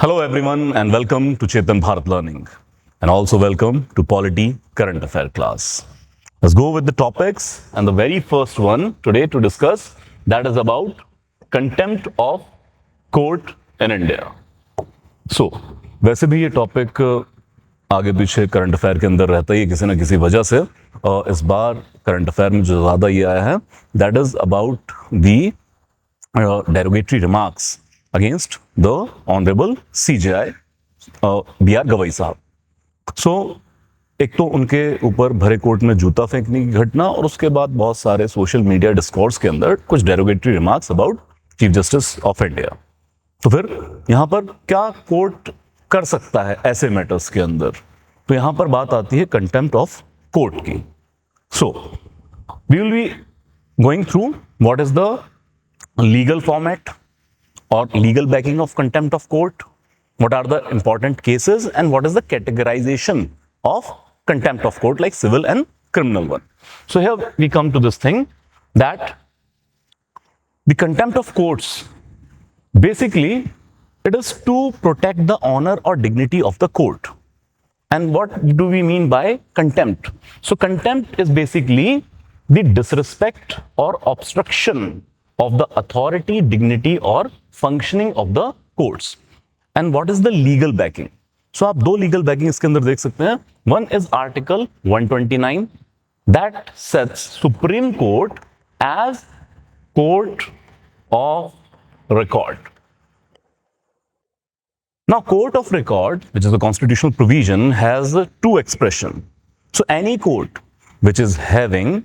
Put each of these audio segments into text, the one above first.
Hello, everyone, and welcome to Chetan Bharat Learning, and also welcome to Polity Current Affair class. Let's go with the topics, and the very first one today to discuss that is about contempt of court in India. So, वैसे भी ये topic आगे पीछे current affair के अंदर रहता ही है किसी न किसी वजह से। इस बार करंट अफेयर में जो ज़्यादा ये आया है that is about the derogatory remarks against the Honorable CJI B.R. Gavai साहब। सो एक तो उनके ऊपर भरे कोर्ट में जूता फेंकने की घटना और उसके बाद बहुत सारे सोशल मीडिया डिस्कोर्स के अंदर कुछ derogatory remarks about chief justice of India. तो फिर यहाँ पर क्या कोर्ट कर सकता है ऐसे मैटर्स के अंदर? तो यहाँ पर बात आती है कंटेम्प्ट ऑफ कोर्ट की। So we will be going through what is the legal format or legal backing of contempt of court, what are the important cases, and what is the categorization of contempt of court, like civil and criminal one. So here we come to this thing that the contempt of courts, basically it is to protect the honor or dignity of the court. And what do we mean by contempt? So contempt is basically the disrespect or obstruction of the authority, dignity or functioning of the courts. And what is the legal backing? So आप दो legal backing इसके अंदर देख सकते हैं. One is Article 129 that sets Supreme Court as court of record. Now, court of record, which is a constitutional provision, has two expressions. So any court which is having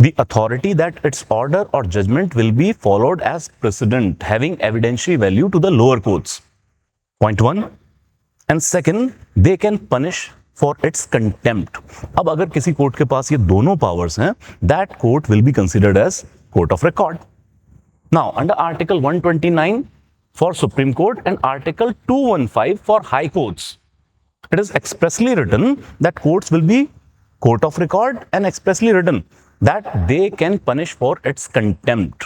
the authority that its order or judgment will be followed as precedent, having evidentiary value to the lower courts. Point one. And second, they can punish for its contempt. अब अगर किसी court के पास ये दोनों powers हैं, that court will be considered as court of record. Now, under Article 129 for Supreme Court and Article 215 for High Courts, it is expressly written that courts will be court of record and expressly written that they can punish for its contempt.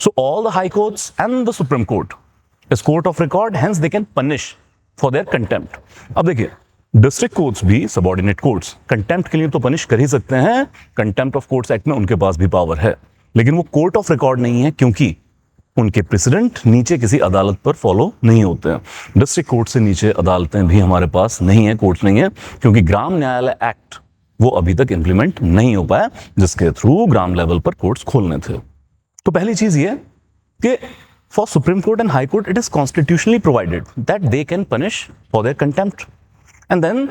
So all the high courts and the Supreme Court is court of record, hence they can punish for their contempt. अब देखिए, district courts भी subordinate courts contempt के लिए तो punish कर ही सकते हैं, contempt of courts act में उनके पास भी पावर है, लेकिन वो कोर्ट ऑफ रिकॉर्ड नहीं है क्योंकि उनके प्रेसिडेंट नीचे किसी अदालत पर फॉलो नहीं होते हैं। डिस्ट्रिक्ट कोर्ट से नीचे अदालतें भी हमारे पास नहीं है, कोर्ट्स नहीं है, क्योंकि ग्राम न्यायालय एक्ट वो अभी तक इंप्लीमेंट नहीं हो पाया जिसके थ्रू ग्राम लेवल पर कोर्ट्स खोलने थे। तो पहली चीज ये कि for supreme court and high court it is constitutionally provided that they can punish for their contempt. And then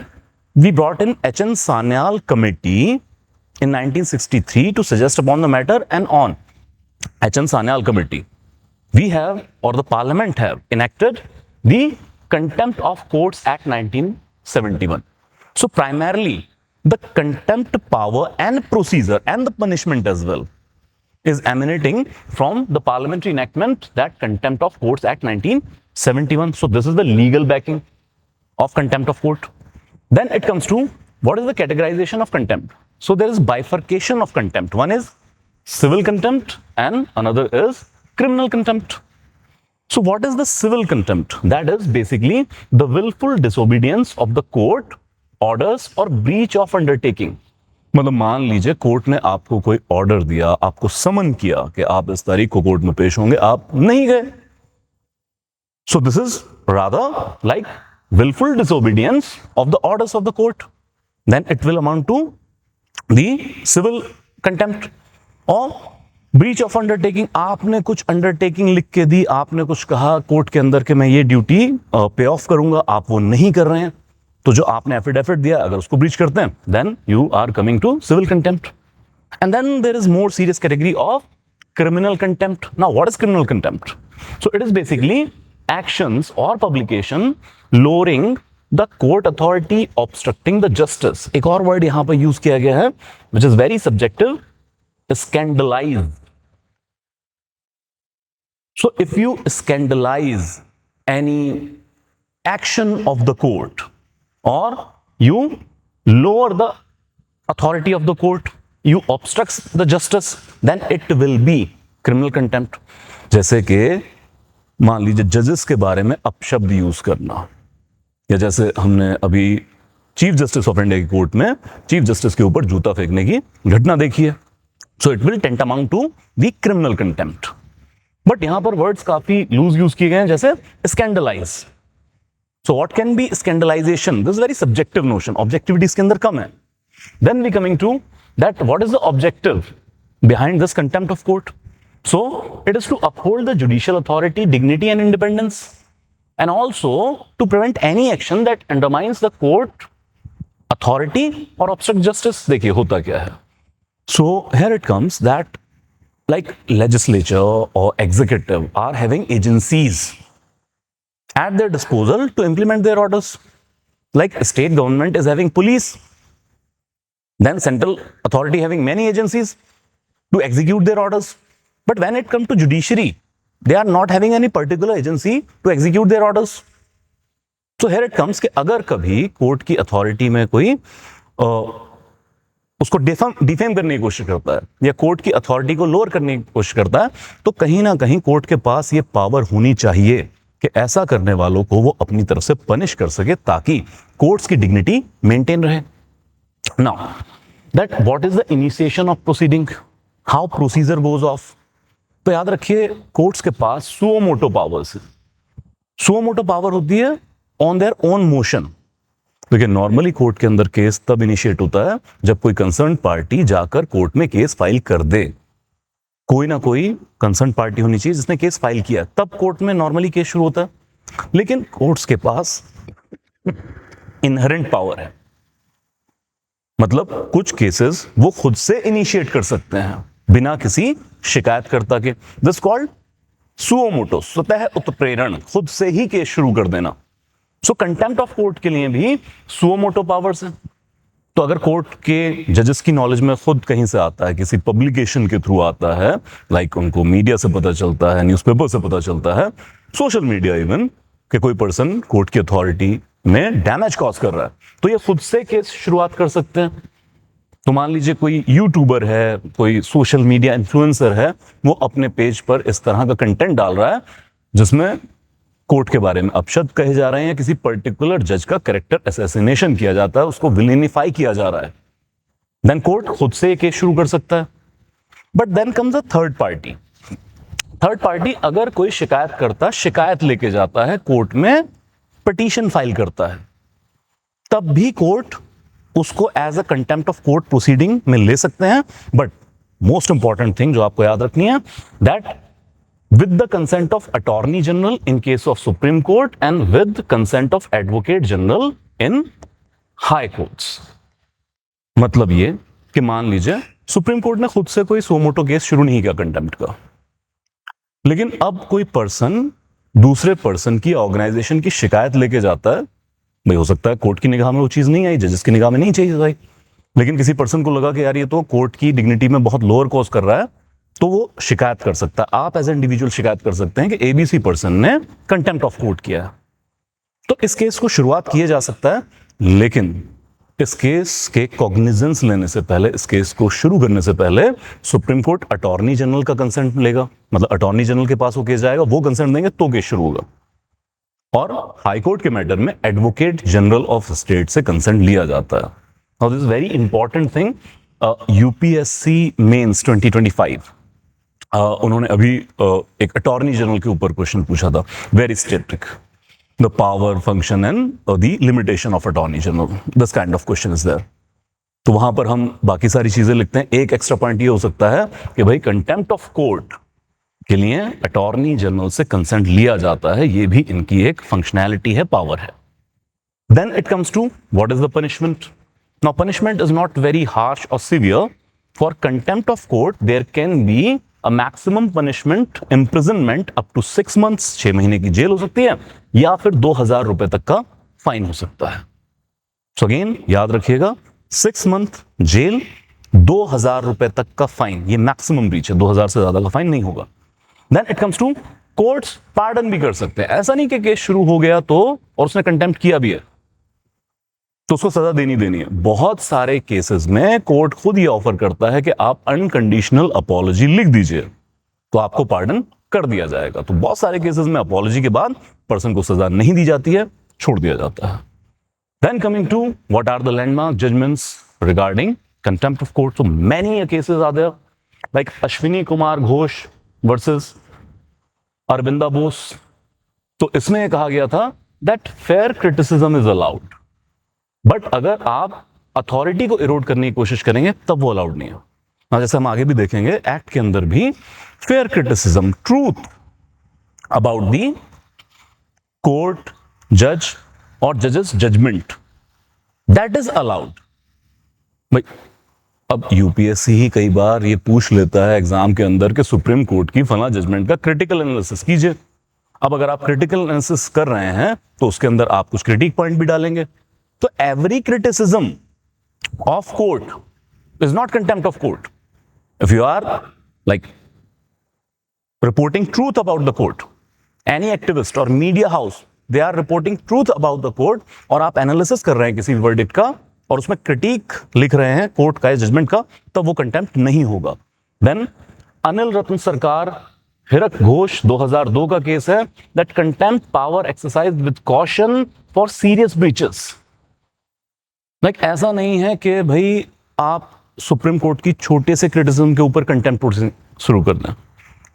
we brought in H N. Sanyal committee in 1963 to suggest upon the matter, and on H.N. Sanyal committee we have, or the parliament have, enacted the Contempt of Courts Act 1971. So primarily the contempt power and procedure and the punishment as well is emanating from the parliamentary enactment, that Contempt of Courts Act 1971. So this is the legal backing of contempt of court. Then it comes to what is the categorization of contempt. So there is bifurcation of contempt. One is civil contempt and another is criminal contempt. So what is the civil contempt? That is basically the willful disobedience of the court orders or breach of undertaking. मतलब मान लीजिए court ने आपको कोई order दिया, आपको समन किया कि आप इस तारीख को कोर्ट में पेश होंगे, आप नहीं गए. So this is rather like willful disobedience of the orders of the court. Then it will amount to the civil contempt. और ब्रीच ऑफ अंडरटेकिंग, आपने कुछ अंडरटेकिंग लिख के दी, आपने कुछ कहा कोर्ट के अंदर कि मैं ये ड्यूटी पे ऑफ करूंगा, आप वो नहीं कर रहे हैं, तो जो आपने एफिडेविट दिया अगर उसको ब्रीच करते हैं, then you are coming to civil contempt. And then there is more serious category of criminal contempt. Now what is criminal contempt? So it is basically actions or publication lowering the court authority, obstructing the justice. एक और word यहां पर use किया गया है which is very subjective, scandalize. So if you scandalize any action of the court or you lower the authority of the court, you obstruct the justice, then it will be criminal contempt. जैसे कि मान लीजिए जजेस के बारे में अपशब्द use करना, या जैसे हमने अभी चीफ जस्टिस ऑफ इंडिया की कोर्ट में चीफ जस्टिस के ऊपर जूता फेंकने की घटना देखी है, so it will tantamount to the criminal contempt. But यहां पर वर्ड्स काफी लूज यूज किए गए हैं, जैसे scandalise. So what can be scandalisation? This very subjective notion, objectivity इसके अंदर कम है। Then we coming to that what is the objective behind this contempt of court. So it is to uphold the judicial authority, dignity and independence, and also to prevent any action that undermines the court authority or obstruct justice. देखिए होता क्या है. So here it comes that like legislature or executive are having agencies at their disposal to implement their orders. Like state government is having police, then central authority having many agencies to execute their orders. But when it comes to judiciary, they are not having any particular agency to execute their orders. So here it comes कि अगर कभी court की authority में कोई उसको defame करने की कोशिश करता है या कोर्ट की अथॉरिटी को लोअर करने की कोशिश करता है, तो कहीं ना कहीं कोर्ट के पास ये पावर होनी चाहिए कि ऐसा करने वालों को वो अपनी तरफ से पनिश कर सके, ताकि कोर्ट्स की डिग्निटी मेंटेन रहे। Now that what is the initiation of proceeding, how procedure goes off. तो याद रखिए कोर्ट्स के पास सुओ मोटो पावर्स है। सुओ मोटो पावर होती है ऑन देयर ओन मोशन। देखिए नॉर्मली कोर्ट के अंदर केस तब इनिशिएट होता है जब कोई कंसर्न पार्टी जाकर कोर्ट में केस फाइल कर दे। कोई ना कोई कंसर्न पार्टी होनी चाहिए जिसने केस फाइल किया, तब कोर्ट में नॉर्मली केस शुरू होता है। लेकिन कोर्ट्स के पास इनहेरेंट पावर है, मतलब कुछ केसेस वो खुद से इनिशिएट कर सकते हैं बिना किसी शिकायतकर्ता के। दिस कॉल्ड सुओ मोटो, स्वतः उत्प्रेरण, खुद से ही केस शुरू कर देना। सो कंटेम्प्ट ऑफ कोर्ट के लिए भी सुओ मोटो पावर्स है। तो अगर कोर्ट के जजेस की नॉलेज में खुद कहीं से आता है, किसी पब्लिकेशन के थ्रू आता है, लाइक उनको मीडिया से पता चलता है, न्यूज़पेपर से पता चलता है, सोशल मीडिया इवन, कि कोई पर्सन कोर्ट की अथॉरिटी में डैमेज कॉज कर रहा है, तो ये खुद से केस शुरुआत कर सकते हैं। तो मान लीजिए कोई यूट्यूबर है, कोई सोशल मीडिया इन्फ्लुएंसर है, वो अपने पेज पर इस तरह का कंटेंट डाल रहा है जिसमें कोर्ट के बारे में अपशब्द कहे जा रहे हैं, किसी पर्टिकुलर जज का कैरेक्टर असैसिनेशन किया जाता है, उसको विलेनिफाई किया जा रहा है, देन कोर्ट खुद से केस शुरू कर सकता है। But then comes a third party. Third party अगर कोई शिकायतकर्ता शिकायत लेके जाता है कोर्ट में, पिटीशन फाइल करता है, तब भी कोर्ट उसको as a contempt of court proceeding में ले सकते हैं। बट मोस्ट इंपॉर्टेंट थिंग जो आपको याद रखनी है, that with the consent of attorney general in case of supreme court and with consent of advocate general in high courts। मतलब ये कि मान लीजिए सुप्रीम कोर्ट ने खुद से कोई सोमोटो केस शुरू नहीं किया कंटेम्प्ट का, लेकिन अब कोई पर्सन दूसरे पर्सन की ऑर्गेनाइजेशन की शिकायत लेके जाता है। भाई हो सकता है कोर्ट की निगाह में वो चीज नहीं आई, जजेस की निगाह में नहीं चाहिए भाई, लेकिन किसी पर्सन को लगा कि यार ये तो कोर्ट की डिग्निटी में बहुत लोअर कॉज कर रहा है, तो वो शिकायत कर सकता है। आप एज ए इंडिविजुअल शिकायत कर सकते हैं कि एबीसी पर्सन ने कंटेम्प्ट ऑफ कोर्ट किया है। तो इस केस को शुरुआत किया जा सकता है, लेकिन इस केस के कॉग्निजेंस लेने से पहले, इस केस को शुरू करने से पहले सुप्रीम कोर्ट अटॉर्नी जनरल का कंसेंट लेगा। मतलब अटॉर्नी जनरल के पास वो केस जाएगा, वो कंसेंट देंगे तो केस शुरू होगा। और हाई कोर्ट के मैटर में एडवोकेट जनरल ऑफ स्टेट से कंसेंट लिया जाता है। Now this is very important thing. UPSC mains 2025 उन्होंने अभी एक अटॉर्नी जनरल के ऊपर क्वेश्चन पूछा था, very static, the power, function and the limitation of attorney general, this kind of question is there. तो वहां पर हम बाकी सारी चीजें लिखते हैं। एक एक्स्ट्रा पॉइंट ये हो सकता है कि भाई कंटेम्प्ट ऑफ कोर्ट के लिए अटॉर्नी जनरल से कंसेंट लिया जाता है, ये भी इनकी एक फंक्शनैलिटी है, पावर है। Then it comes to what is the punishment. Now punishment is not very harsh और severe. For contempt of court there can be a maximum punishment imprisonment up to 6 months, 6 महीने की jail हो सकती है, या फिर 2000 रुपए तक का फाइन हो सकता है। सो अगेन याद रखिएगा, 6 मंथ जेल, 2000 रुपए तक का फाइन, ये मैक्सिमम रीच है, 2000 से ज्यादा का फाइन नहीं होगा। Then it comes to courts pardon भी कर सकते हैं। ऐसा नहीं कि केस शुरू हो गया तो और उसने कंटेम्प्ट किया भी है तो उसको सजा देनी है। बहुत सारे केसेस में कोर्ट खुद ये ऑफर करता है कि आप अनकंडीशनल अपॉलॉजी लिख दीजिए तो आपको पार्डन कर दिया जाएगा। तो बहुत सारे केसेस में अपॉलॉजी के बाद पर्सन को सजा नहीं दी जाती है, छोड़ दिया जाता है। Then coming to what are the landmark judgments regarding contempt of court? So many cases are there, like Ashwini Kumar Ghosh versus Arvinda Bose. तो इसमें कहा गया था that fair criticism is allowed, but अगर आप अथॉरिटी को इरोड करने की कोशिश करेंगे तब वो अलाउड नहीं है। ना जैसे हम आगे भी देखेंगे, एक्ट के अंदर भी fair criticism, truth about the court, जज और जजेस जजमेंट, दैट इज अलाउड। भाई अब यूपीएससी ही कई बार ये पूछ लेता है एग्जाम के अंदर कि सुप्रीम कोर्ट की फला जजमेंट का क्रिटिकल एनालिसिस कीजिए। अब अगर आप क्रिटिकल एनालिसिस कर रहे हैं तो उसके अंदर आप कुछ क्रिटिक पॉइंट भी डालेंगे। तो every criticism of court is not contempt of court. If you are like reporting truth about the court, any activist और media house they are reporting truth about the court, और आप analysis कर रहे हैं किसी वर्डिक्ट का और उसमें क्रिटिक लिख रहे हैं कोर्ट का जजमेंट का, तब वो कंटेम्प्ट नहीं होगा। देन अनिल रत्न सरकार हिरक घोष 2002 का केस है, that contempt power exercise with caution for serious breaches. Like ऐसा नहीं है कि भाई आप सुप्रीम कोर्ट की छोटे से क्रिटिसिज्म के ऊपर कंटेम्प्ट शुरू कर दें।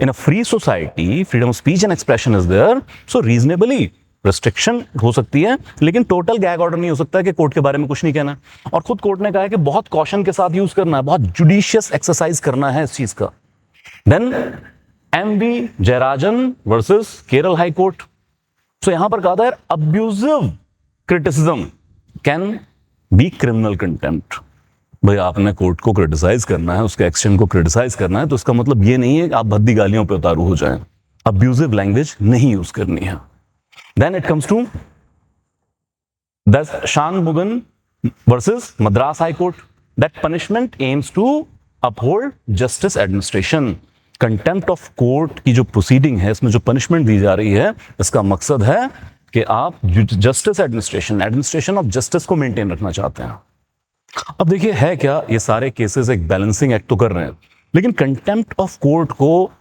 In a free society freedom of speech and expression is there, so reasonably restriction हो सकती है, लेकिन टोटल गैग ऑर्डर नहीं हो सकता कि कोर्ट के बारे में कुछ नहीं कहना। और खुद कोर्ट ने कहा है कि बहुत कॉशन के साथ यूज करना है, बहुत जुडिशियस एक्सरसाइज करना है इस चीज का। Then MV Jayarajan versus Kerala high court. So यहां पर कहा था abusive criticism can be criminal contempt. भाई आपने कोर्ट को क्रिटिसाइज करना है, उसके एक्शन को क्रिटिसाइज करना है, तो इसका मतलब ये नहीं है कि आप भद्दी गालियों पे उतारू हो जाएं। अब्यूजिव लैंग्वेज नहीं यूज करनी है। Then it comes to the Shanmugam versus Madras High Court. That punishment aims to uphold justice administration. Contempt of court की जो proceeding है, इसमें जो punishment दी जा रही है, इसका मकसद है कि आप justice administration of justice को maintain रखना चाहते हैं। अब देखिए है क्या, ये सारे केसेस एक बैलेंसिंग एक्ट तो कर रहे हैं, लेकिन कंटेम्प्ट ऑफ कोर्ट को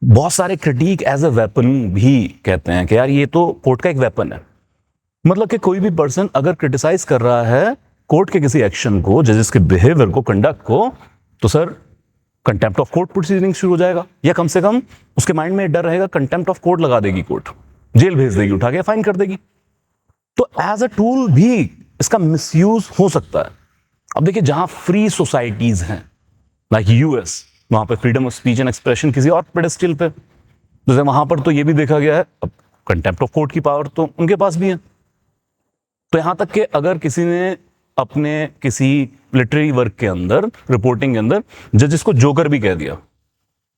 बहुत सारे क्रिटिक एज अ वेपन भी कहते हैं कि यार ये तो कोर्ट का एक वेपन है। मतलब कि कोई भी पर्सन अगर क्रिटिसाइज कर रहा है कोर्ट के किसी एक्शन को, जजेस के बिहेवियर को, कंडक्ट को, तो sir contempt of court proceeding शुरू हो जाएगा, या कम से कम उसके माइंड में डर रहेगा कंटेम्प्ट ऑफ कोर्ट लगा देगी कोर्ट, जेल भेज देगी, उठा के फाइन कर देगी। तो एज अ टूल भी इसका मिसयूज हो सकता है। अब देखिए जहां फ्री सोसाइटीज हैं लाइक यूएस, वहां पे freedom of speech and expression किसी और पेडेस्टल पे, जैसे वहां पर तो ये भी देखा गया है अब कंटेम्प्ट ऑफ कोर्ट की पावर तो उनके पास भी है। तो यहां तक कि अगर किसी ने अपने किसी लिटरेरी वर्क के अंदर, रिपोर्टिंग के अंदर जजेस को जोकर भी कह दिया,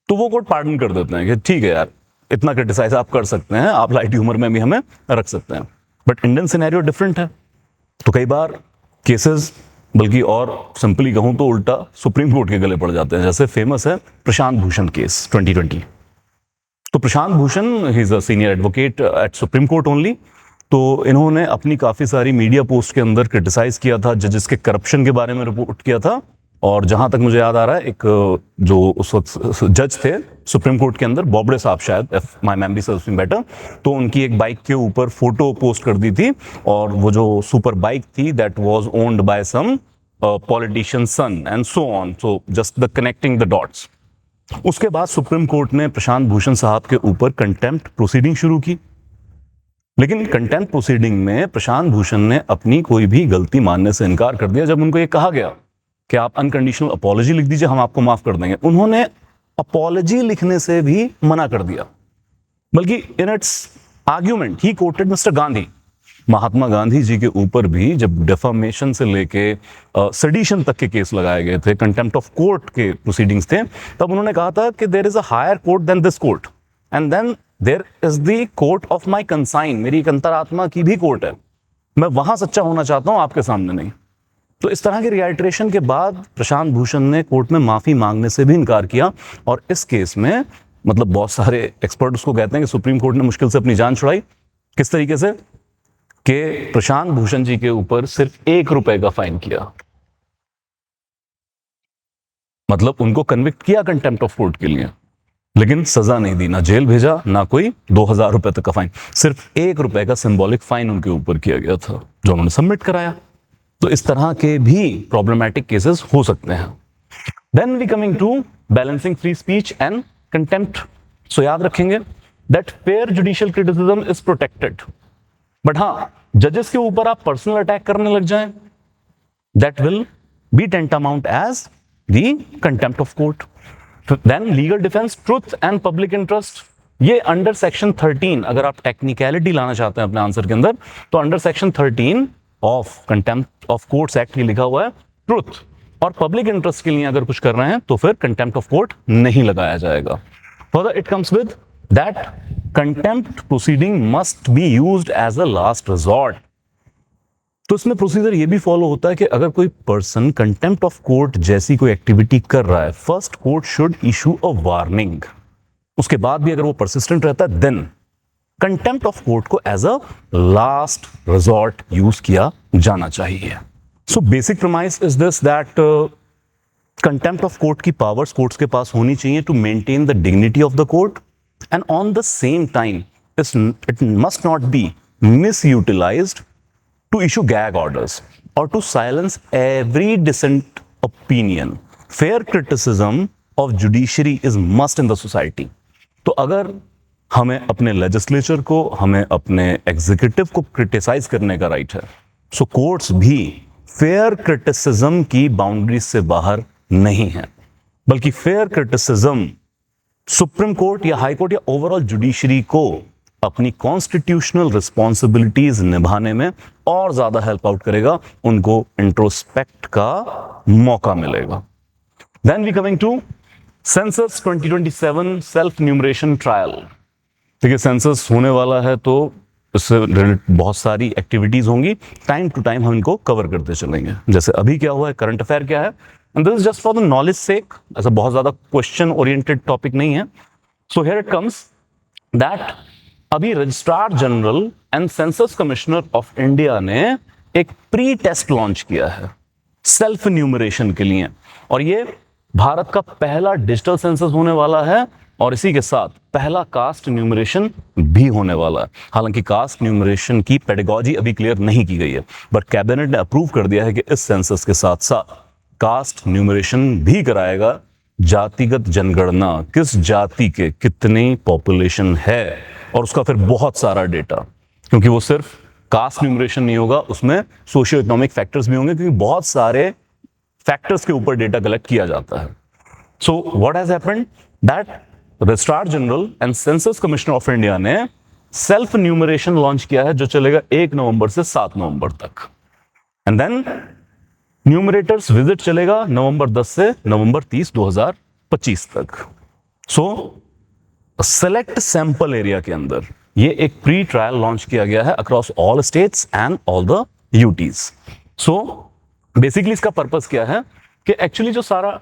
तो वो कोर्ट पार्डन कर देते हैं कि ठीक है यार, इतना क्रिटिसाइज आप कर सकते हैं, आप लाइट ह्यूमर में भी हमें रख सकते हैं। बट इंडियन सिनेरियो डिफरेंट है। तो कई बार केसेस, बल्कि और सिंपली कहूं तो उल्टा सुप्रीम कोर्ट के गले पड़ जाते हैं। जैसे फेमस है प्रशांत भूषण केस 2020। तो Prashant Bhushan he is a senior advocate at supreme court only. तो इन्होंने अपनी काफी सारी मीडिया पोस्ट के अंदर क्रिटिसाइज किया था, जजेस के करप्शन के बारे में रिपोर्ट किया था। और जहां तक मुझे याद आ रहा है, एक जो उस वक्त जज थे सुप्रीम कोर्ट के अंदर, बॉबड़े साहब शायद, if my memory serves me better, तो उनकी एक बाइक के ऊपर फोटो पोस्ट कर दी थी, और वो जो सुपर बाइक थी that was owned by some politician son and so on, so just the connecting the dots. उसके बाद सुप्रीम कोर्ट ने प्रशांत भूषण साहब के ऊपर कंटेम्प्ट प्रोसीडिंग शुरू की। लेकिन कंटेम्प्ट प्रोसीडिंग में प्रशांत भूषण ने अपनी कोई भी गलती मानने से इनकार कर दिया। जब उनको ये कहा गया कि आप अनकंडीशनल अपॉलॉजी लिख दीजिए, हम आपको माफ कर देंगे, उन्होंने अपॉलॉजी लिखने से भी मना कर दिया। बल्कि in its argument he quoted mister Gandhi. Mahatma Gandhi ji के ऊपर भी जब डेफामेशन से लेके सेडिशन तक के केस लगाए गए थे, कंटेम्प्ट ऑफ कोर्ट के प्रोसीडिंग्स थे, तब उन्होंने कहा था कि there is a higher court than this court, and then there is the court of my conscience. मेरी एक अंतरात्मा की भी कोर्ट है, मैं वहां सच्चा होना चाहता हूं, आपके सामने नहीं। तो इस तरह के रिआइट्रेशन के बाद प्रशांत भूषण ने कोर्ट में माफी मांगने से भी इनकार किया। और इस केस में मतलब बहुत सारे एक्सपर्ट उसको कहते हैं कि सुप्रीम कोर्ट ने मुश्किल से अपनी जान छुड़ाई। किस तरीके से कि प्रशांत भूषण जी के ऊपर सिर्फ ₹1 का फाइन किया, मतलब उनको कन्विक्ट किया कंटेम्प्ट ऑफ कोर्ट के लिए, लेकिन सजा नहीं दी, ना जेल भेजा, ना कोई 2,000 रुपए तक का फाइन, सिर्फ 1 रुपए का सिंबॉलिक फाइन उनके ऊपर किया गया था जो उन्होंने सबमिट कराया। तो इस तरह के भी प्रॉब्लमैटिक केसेस हो सकते हैं। Then we coming to balancing free speech and contempt. So याद रखेंगे that fair judicial criticism is protected, but हाँ, जजेस के ऊपर आप पर्सनल अटैक करने लग जाएं, that will B tantamount as the contempt of court. Then legal defense, truth and public interest, ये अंडर सेक्शन 13, अगर आप टेक्निकलिटी लाना चाहते हैं अपने आंसर के अंदर, तो under section 13 of contempt of courts act ये लिखा हुआ है ट्रुथ और पब्लिक इंटरेस्ट के लिए अगर कुछ कर रहे हैं तो फिर कंटेम्प्ट ऑफ कोर्ट नहीं लगाया जाएगा। Further it comes with that contempt proceeding must be used as a last resort. तो इसमें प्रोसीजर ये भी फॉलो होता है कि अगर कोई पर्सन कंटेम्प्ट ऑफ कोर्ट जैसी कोई एक्टिविटी कर रहा है, first court should issue a warning. उसके बाद भी अगर वो परसिस्टेंट रहता है देन कंटेम्प्ट ऑफ कोर्ट को as a last resort use किया जाना चाहिए। So basic premise is this that contempt of court की पावर्स कोर्ट्स के पास होनी चाहिए to maintain the dignity of the court and on the same time it must not be misutilised to issue gag orders or to silence every dissent opinion. Fair criticism of judiciary is must in the society. तो अगर हमें अपने legislature को, हमें अपने executive को criticise करने का राइट है, सो कोर्ट्स भी फेयर क्रिटिसिज्म की बाउंड्री से बाहर नहीं है, बल्कि फेयर क्रिटिसिज्म सुप्रीम कोर्ट या हाई कोर्ट या ओवरऑल जुडिशरी को अपनी कॉन्स्टिट्यूशनल रिस्पॉन्सिबिलिटीज निभाने में और ज्यादा हेल्प आउट करेगा, उनको इंट्रोस्पेक्ट का मौका मिलेगा। Then we coming to census 2027 self enumeration trial. देखिए सेंसस होने वाला है तो इससे रिलेटेड बहुत सारी एक्टिविटीज होंगी, टाइम टू टाइम हम इनको कवर करते चलेंगे। जैसे अभी क्या हुआ है, करंट अफेयर क्या है, and this is just for the knowledge sake, ऐसा बहुत ज्यादा क्वेश्चन ओरिएंटेड टॉपिक नहीं है। So here it comes that अभी registrar general and census commissioner of India ने एक प्री टेस्ट लॉन्च किया है सेल्फ न्यूमरेशन के लिए, और ये भारत का पहला डिजिटल सेंसस होने वाला है और इसी के साथ पहला कास्ट न्यूमरेशन भी होने वाला है। हालांकि कास्ट न्यूमरेशन की पेडागॉजी अभी क्लियर नहीं की गई है, बट कैबिनेट ने अप्रूव कर दिया है कि इस सेंसस के साथ साथ कास्ट न्यूमरेशन भी कराएगा। जातिगत जनगणना, किस जाति के कितनी पॉपुलेशन है और उसका फिर बहुत सारा डेटा, क्योंकि वो सिर्फ कास्ट न्यूमरेशन नहीं होगा, उसमें सोशियो इकोनॉमिक फैक्टर्स भी होंगे, क्योंकि बहुत सारे फैक्टर्स के ऊपर डेटा कलेक्ट किया जाता है। So what has happened that registrar general and census commissioner of India ने सेल्फ न्यूमरेशन लॉन्च किया है जो चलेगा 1 नवंबर से 7 नवंबर तक, एंड देन न्यूमरेटर्स विजिट चलेगा नवंबर 10 से नवंबर 30, 2025 तक। सो सेलेक्ट सैंपल एरिया के अंदर ये एक प्री ट्रायल लॉन्च किया गया है across all states and all the UTs. So basically इसका पर्पस क्या है कि एक्चुअली जो सारा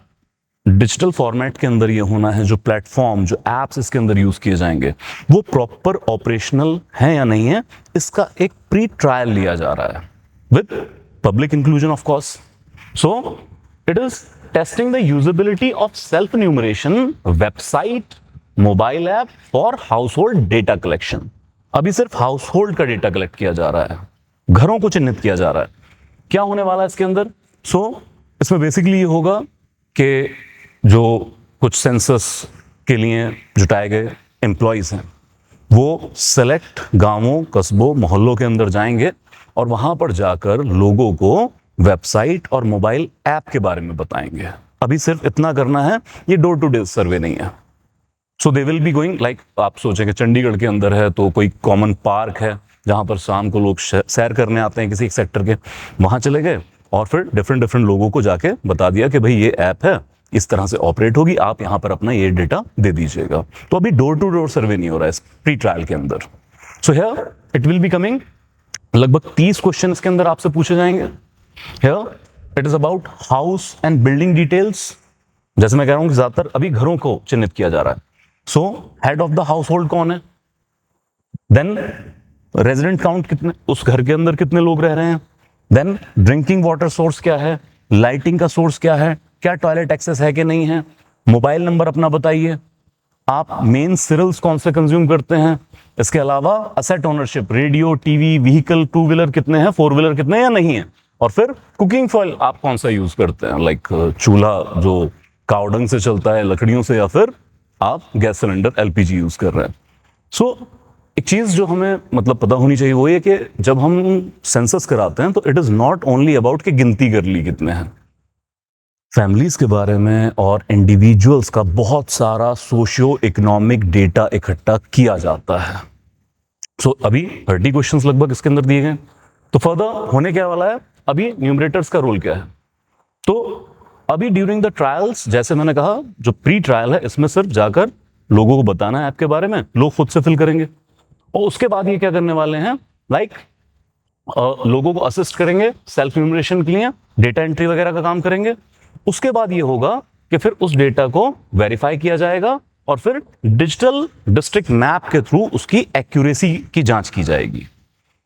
डिजिटल फॉर्मेट के अंदर ये होना है, जो प्लेटफॉर्म, जो एप्स इसके अंदर यूज किए जाएंगे, वो प्रॉपर ऑपरेशनल है या नहीं है, इसका एक प्री ट्रायल लिया जा रहा है with public inclusion of course. So it is testing the usability of self numeration website, mobile app for house hold data collection. अभी सिर्फ हाउस होल्ड का डेटा कलेक्ट किया जा रहा है, घरों को चिन्हित किया जा रहा है। क्या होने वाला है इसके अंदर? सो इसमें बेसिकली ये होगा कि जो कुछ सेंसस के लिए जुटाए गए एम्प्लॉयज हैं वो सेलेक्ट गांवों, कस्बों, मोहल्लों के अंदर जाएंगे और वहां पर जाकर लोगों को वेबसाइट और मोबाइल ऐप के बारे में बताएंगे। अभी सिर्फ इतना करना है, ये डोर टू डोर सर्वे नहीं है। So they will be going, like आप सोचेंगे चंडीगढ़ के अंदर है तो कोई कॉमन पार्क है जहां पर शाम को लोग सैर करने आते हैं किसी एक सेक्टर के, वहां चले गए और फिर डिफरेंट लोगों को जाके बता दिया कि भाई ये ऐप है, इस तरह से ऑपरेट होगी, आप यहां पर अपना ये डेटा दे दीजिएगा। तो अभी डोर टू डोर सर्वे नहीं हो रहा है इस प्री ट्रायल के अंदर। सो here it will be coming, लगभग 30 क्वेश्चन इसके अंदर आपसे पूछे जाएंगे। Here it is about house and building details. जैसे मैं कह रहा हूं कि ज्यादातर अभी घरों को चिन्हित किया जा रहा है। So head of the house hold कौन है, देन रेजिडेंट काउंट कितने, उस घर के अंदर कितने लोग रह रहे हैं, देन ड्रिंकिंग वाटर सोर्स क्या है, लाइटिंग का सोर्स क्या है, क्या टॉयलेट एक्सेस है कि नहीं है, मोबाइल नंबर अपना बताइए, आप मेन सीरियल्स कौन से कंज्यूम करते हैं, इसके अलावा asset ownership, radio, TV, vehicle, two wheeler कितने हैं, फोर व्हीलर कितने हैं या नहीं है, और फिर कुकिंग फॉइल आप कौन सा यूज करते हैं, लाइक चूल्हा जो कावडंग से चलता है, लकड़ियों से, या फिर आप गैस सिलेंडर एलपीजी यूज कर रहे हैं। सो एक चीज जो हमें मतलब पता होनी चाहिए वो ये कि जब हम सेंसस कराते हैं तो it is not only about कि गिनती कर ली कितने हैं, फैमिलीज के बारे में और इंडिविजुअल्स का बहुत सारा सोशियो इकोनॉमिक डेटा इकट्ठा किया जाता है। सो अभी 30 क्वेश्चंस लगभग इसके अंदर दिए गए। तो फर्दर होने क्या वाला है, अभी न्यूमरेटर्स का रोल क्या है। तो अभी ड्यूरिंग द ट्रायल्स, जैसे मैंने कहा, जो प्री ट्रायल है इसमें सिर्फ जाकर लोगों को बताना है ऐप के बारे में, लोग खुद से फिल करेंगे, और उसके बाद ये क्या करने वाले हैं, लाइक लोगों को असिस्ट करेंगे सेल्फ न्यूमरेशन के लिए, डेटा एंट्री वगैरह का काम करेंगे। उसके बाद ये होगा कि फिर उस डेटा को वेरीफाई किया जाएगा और फिर डिजिटल डिस्ट्रिक्ट मैप के थ्रू उसकी एक्यूरेसी की जांच की जाएगी।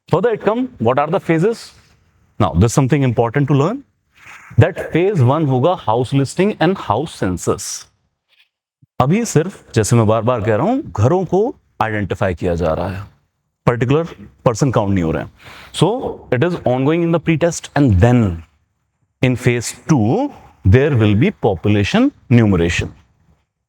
Further it come, what are the phases. Now this something important to learn, that phase 1 होगा house listing and house census. अभी सिर्फ, जैसे मैं बार बार कह रहा हूं, घरों को आइडेंटिफाई किया जा रहा है, पर्टिकुलर पर्सन काउंट नहीं हो रहे हैं। So it is ongoing in the pre test and then in phase 2 there will be population enumeration.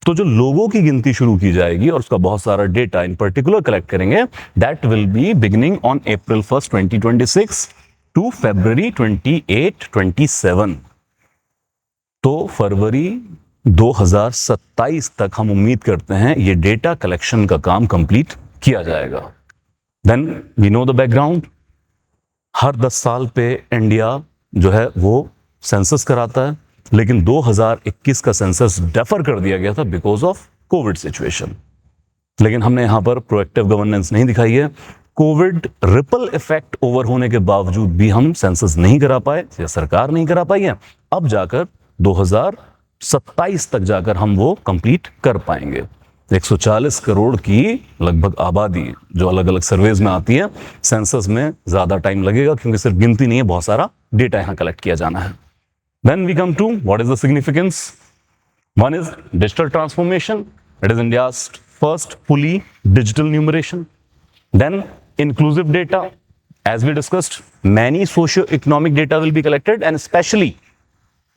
तो जो लोगों की गिनती शुरू की जाएगी और उसका बहुत सारा डेटा इन पर्टिकुलर कलेक्ट करेंगे, that will be beginning on April 1st 2026 to February 28, 27। तो फरवरी 2027 तक हम उम्मीद करते हैं ये डेटा कलेक्शन का काम कंप्लीट किया जाएगा। Then we know the background, हर 10 साल पे इंडिया जो है वो सेंसस कराता है, लेकिन 2021 का सेंसस डेफर कर दिया गया था बिकॉज ऑफ कोविड सिचुएशन। लेकिन हमने यहां पर प्रोएक्टिव गवर्नेंस नहीं दिखाई है। कोविड रिपल इफेक्ट ओवर होने के बावजूद भी हम सेंसस नहीं करा पाए या सरकार नहीं करा पाई है। अब जाकर 2027 तक जाकर हम वो कंप्लीट कर पाएंगे। 140 करोड़ की लगभग आबादी जो अलग अलग सर्वेज में आती है, सेंसस में ज्यादा टाइम लगेगा क्योंकि सिर्फ गिनती नहीं है, बहुत सारा डेटा यहां कलेक्ट किया जाना है। Then we come to what is the significance. One is digital transformation. It is India's first fully digital numeration. Then inclusive data. As we discussed, many socio-economic data will be collected and especially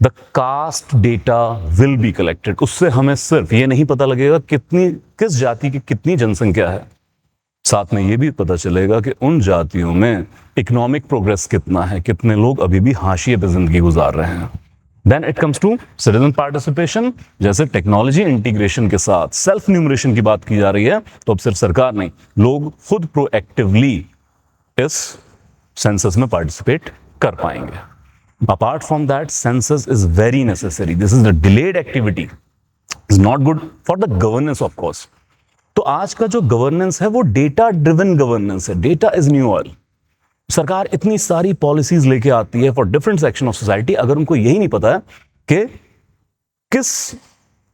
the caste data will be collected. उससे हमें सिर्फ ये नहीं पता लगेगा किस जाति की कितनी जनसंख्या है, साथ में ये भी पता चलेगा कि उन जातियों में इकोनॉमिक प्रोग्रेस कितना है, कितने लोग अभी भी हाशिए पे जिंदगी गुजार रहे हैं। Then it comes to citizen participation. जैसे टेक्नोलॉजी इंटीग्रेशन के साथ सेल्फ न्यूमरेशन की बात की जा रही है, तो अब सिर्फ सरकार नहीं, लोग खुद प्रोएक्टिवली इस सेंसस में पार्टिसिपेट कर पाएंगे। Apart from that, census is very necessary. This is the delayed activity, is not good for the governance of course. तो आज का जो गवर्नेंस है वो डेटा ड्रिवन गवर्नेंस है। Data is new oil. सरकार इतनी सारी पॉलिसीज लेके आती है for different section of society, अगर उनको यही नहीं पता है कि किस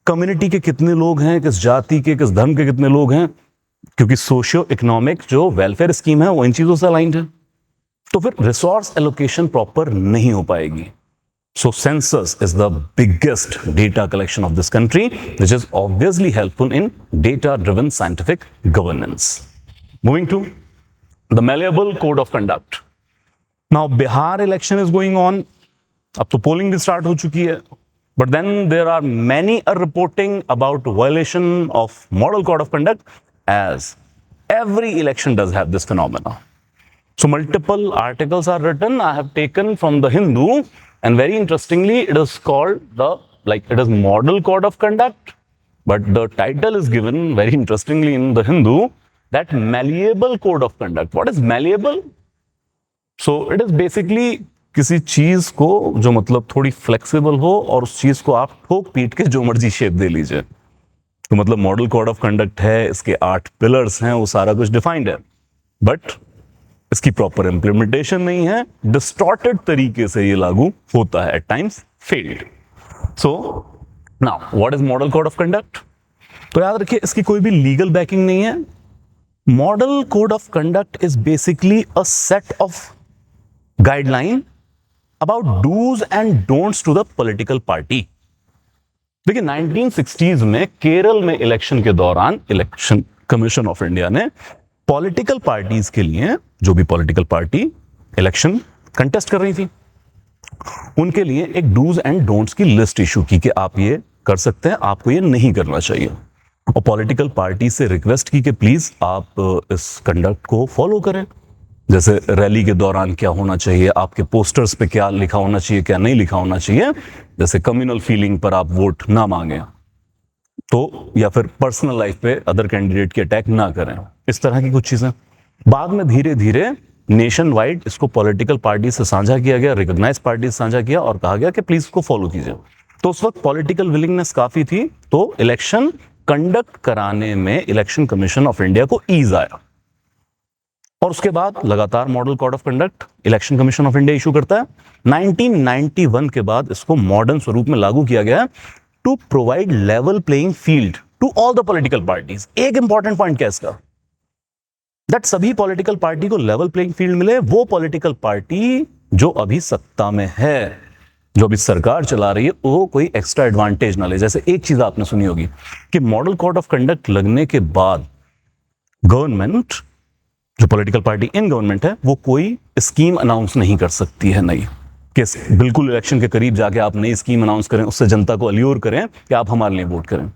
कम्युनिटी के कितने लोग हैं, किस जाति के, किस धर्म के कितने लोग हैं, क्योंकि सोशियो इकोनॉमिक जो वेलफेयर स्कीम है वो इन चीजों से अलाइंड है, तो फिर रिसोर्स एलोकेशन प्रॉपर नहीं हो पाएगी। So census is the biggest data collection of this country, which is obviously helpful in data-driven scientific governance. Moving to the malleable code of conduct. Now Bihar election is going on. अब तो polling भी start हो चुकी है, but then there are many are reporting about violation of model code of conduct, as every election does have this phenomena. So multiple articles are written. I have taken from the Hindu. And very interestingly, it is called it is model code of conduct, but the title is given very interestingly in the Hindu, that malleable code of conduct. What is malleable? So it is basically किसी चीज को जो मतलब थोड़ी flexible हो और उस चीज को आप ठोक पीट के जो मर्जी शेप दे लीजिए। तो मतलब मॉडल कोड ऑफ कंडक्ट है, इसके 8 पिलर्स हैं, वो सारा कुछ डिफाइंड है, बट इसकी प्रॉपर इंप्लीमेंटेशन नहीं है, डिस्टॉर्टेड तरीके से ये लागू होता है, at times failed. So now what is model code of conduct? तो याद रखिए, इसकी कोई भी लीगल बैकिंग नहीं है। Model code of conduct is basically a set of guideline about dos and don'ts to the political party. देखिए 1960s में केरल में इलेक्शन के दौरान इलेक्शन कमीशन ऑफ इंडिया ने पॉलिटिकल पार्टीज के लिए, जो भी पॉलिटिकल पार्टी इलेक्शन कंटेस्ट कर रही थी, उनके लिए एक डूज एंड डोंट्स की लिस्ट इशू की कि आप ये कर सकते हैं, आपको ये नहीं करना चाहिए। और पॉलिटिकल पार्टी से रिक्वेस्ट की कि प्लीज आप इस कंडक्ट को फॉलो करें। जैसे रैली के दौरान क्या होना चाहिए, आपके पोस्टर्स पे क्या लिखा होना चाहिए, क्या नहीं लिखा होना चाहिए, जैसे कम्युनल फीलिंग पर आप वोट ना मांगे तो, या फिर पर्सनल लाइफ पे अदर कैंडिडेट की अटैक ना करें, इस तरह की कुछ चीजें। बाद में धीरे धीरे नेशन वाइड इसको पॉलिटिकल पार्टी से साझा किया गया, रिकॉग्नाइज पार्टी से साझा किया और कहा गया कि प्लीज इसको फॉलो कीजिए। तो उस वक्त पॉलिटिकल विलिंगनेस काफी थी, तो इलेक्शन कंडक्ट कराने में इलेक्शन कमीशन ऑफ इंडिया को ईज आया। और उसके बाद लगातार model code of conduct election commission of India issue करता है। 1991 के बाद इसको मॉडर्न स्वरूप में लागू किया गया to provide level playing field to all the political parties. एक इंपॉर्टेंट पॉइंट क्या है इसका, दैट सभी पॉलिटिकल पार्टी को लेवल प्लेइंग फील्ड मिले। वो पॉलिटिकल पार्टी जो अभी सत्ता में है, जो अभी सरकार चला रही है, वो कोई एक्स्ट्रा एडवांटेज ना ले। जैसे एक चीज आपने सुनी होगी कि मॉडल कोड ऑफ कंडक्ट लगने के बाद गवर्नमेंट, जो पॉलिटिकल पार्टी इन गवर्नमेंट है, वो कोई स्कीम अनाउंस नहीं कर सकती है नई, कि बिल्कुल इलेक्शन के करीब जाके आप नई स्कीम अनाउंस करें, उससे जनता को अल्यूर करें कि आप हमारे लिए वोट करें।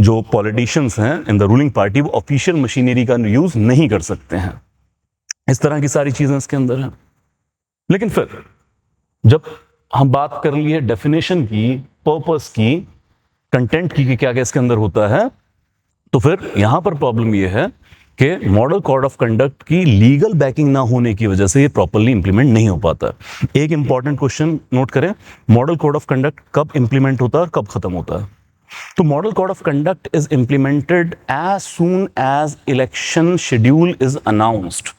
जो पॉलिटिशियंस हैं इन द रूलिंग पार्टी, वो ऑफिशियल मशीनरी का यूज नहीं कर सकते हैं। इस तरह की सारी चीजें इसके अंदर हैं। लेकिन फिर जब हम बात कर लिए डेफिनेशन की, पर्पस की, कंटेंट की कि क्या क्या इसके अंदर होता है, तो फिर यहां पर प्रॉब्लम यह है कि मॉडल कोड ऑफ कंडक्ट की लीगल बैकिंग ना होने की वजह से ये प्रॉपर्ली इंप्लीमेंट नहीं हो पाता। एक इंपॉर्टेंट क्वेश्चन नोट करें, मॉडल कोड ऑफ कंडक्ट कब इंप्लीमेंट होता है और कब खत्म होता है? तो model code of conduct is implemented as soon as election schedule is announced.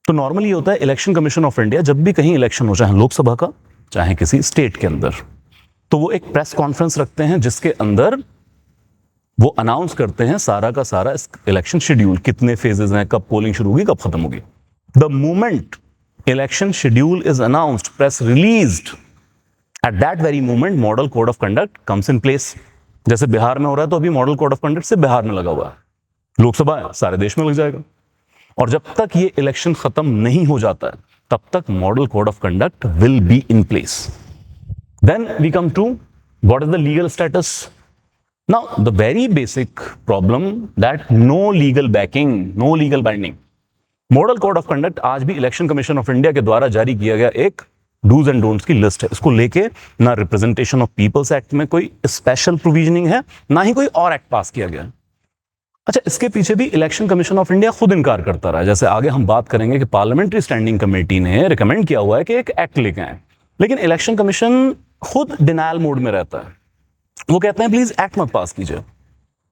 तो नॉर्मली होता है इलेक्शन कमीशन ऑफ इंडिया जब भी कहीं इलेक्शन हो, चाहे लोकसभा का चाहे किसी स्टेट के अंदर, तो वो एक प्रेस कॉन्फ्रेंस रखते हैं जिसके अंदर वो अनाउंस करते हैं सारा का सारा इलेक्शन शेड्यूल, कितने फेजेस हैं, कब पोलिंग शुरू होगी, कब खत्म होगी। The moment election schedule is announced, press released, at that very moment model code of conduct comes in place. जैसे बिहार में हो रहा है तो अभी मॉडल कोड ऑफ कंडक्ट से बिहार में लगा हुआ है, लोकसभा है सारे देश में लग जाएगा। और जब तक ये इलेक्शन खत्म नहीं हो जाता है तब तक model code of conduct will be in place. Then we come to what is the legal status. Now, the very basic problem that no legal backing, no legal binding. Model code of conduct आज भी election commission of India के द्वारा जारी किया गया एक dos and don'ts की list है। इसको लेके ना रिप्रेजेंटेशन ऑफ पीपल्स एक्ट में कोई स्पेशल प्रोविजनिंग है, ना ही कोई और एक्ट पास किया गया है। अच्छा, इसके पीछे भी इलेक्शन कमीशन ऑफ इंडिया खुद इनकार करता रहा है। जैसे आगे हम बात करेंगे कि पार्लियामेंट्री स्टैंडिंग कमेटी ने रिकमेंड किया हुआ है कि एक एक्ट लेके आए, लेकिन इलेक्शन कमीशन खुद डिनायल मोड में रहता है। वो कहते हैं प्लीज एक्ट मत पास कीजिए।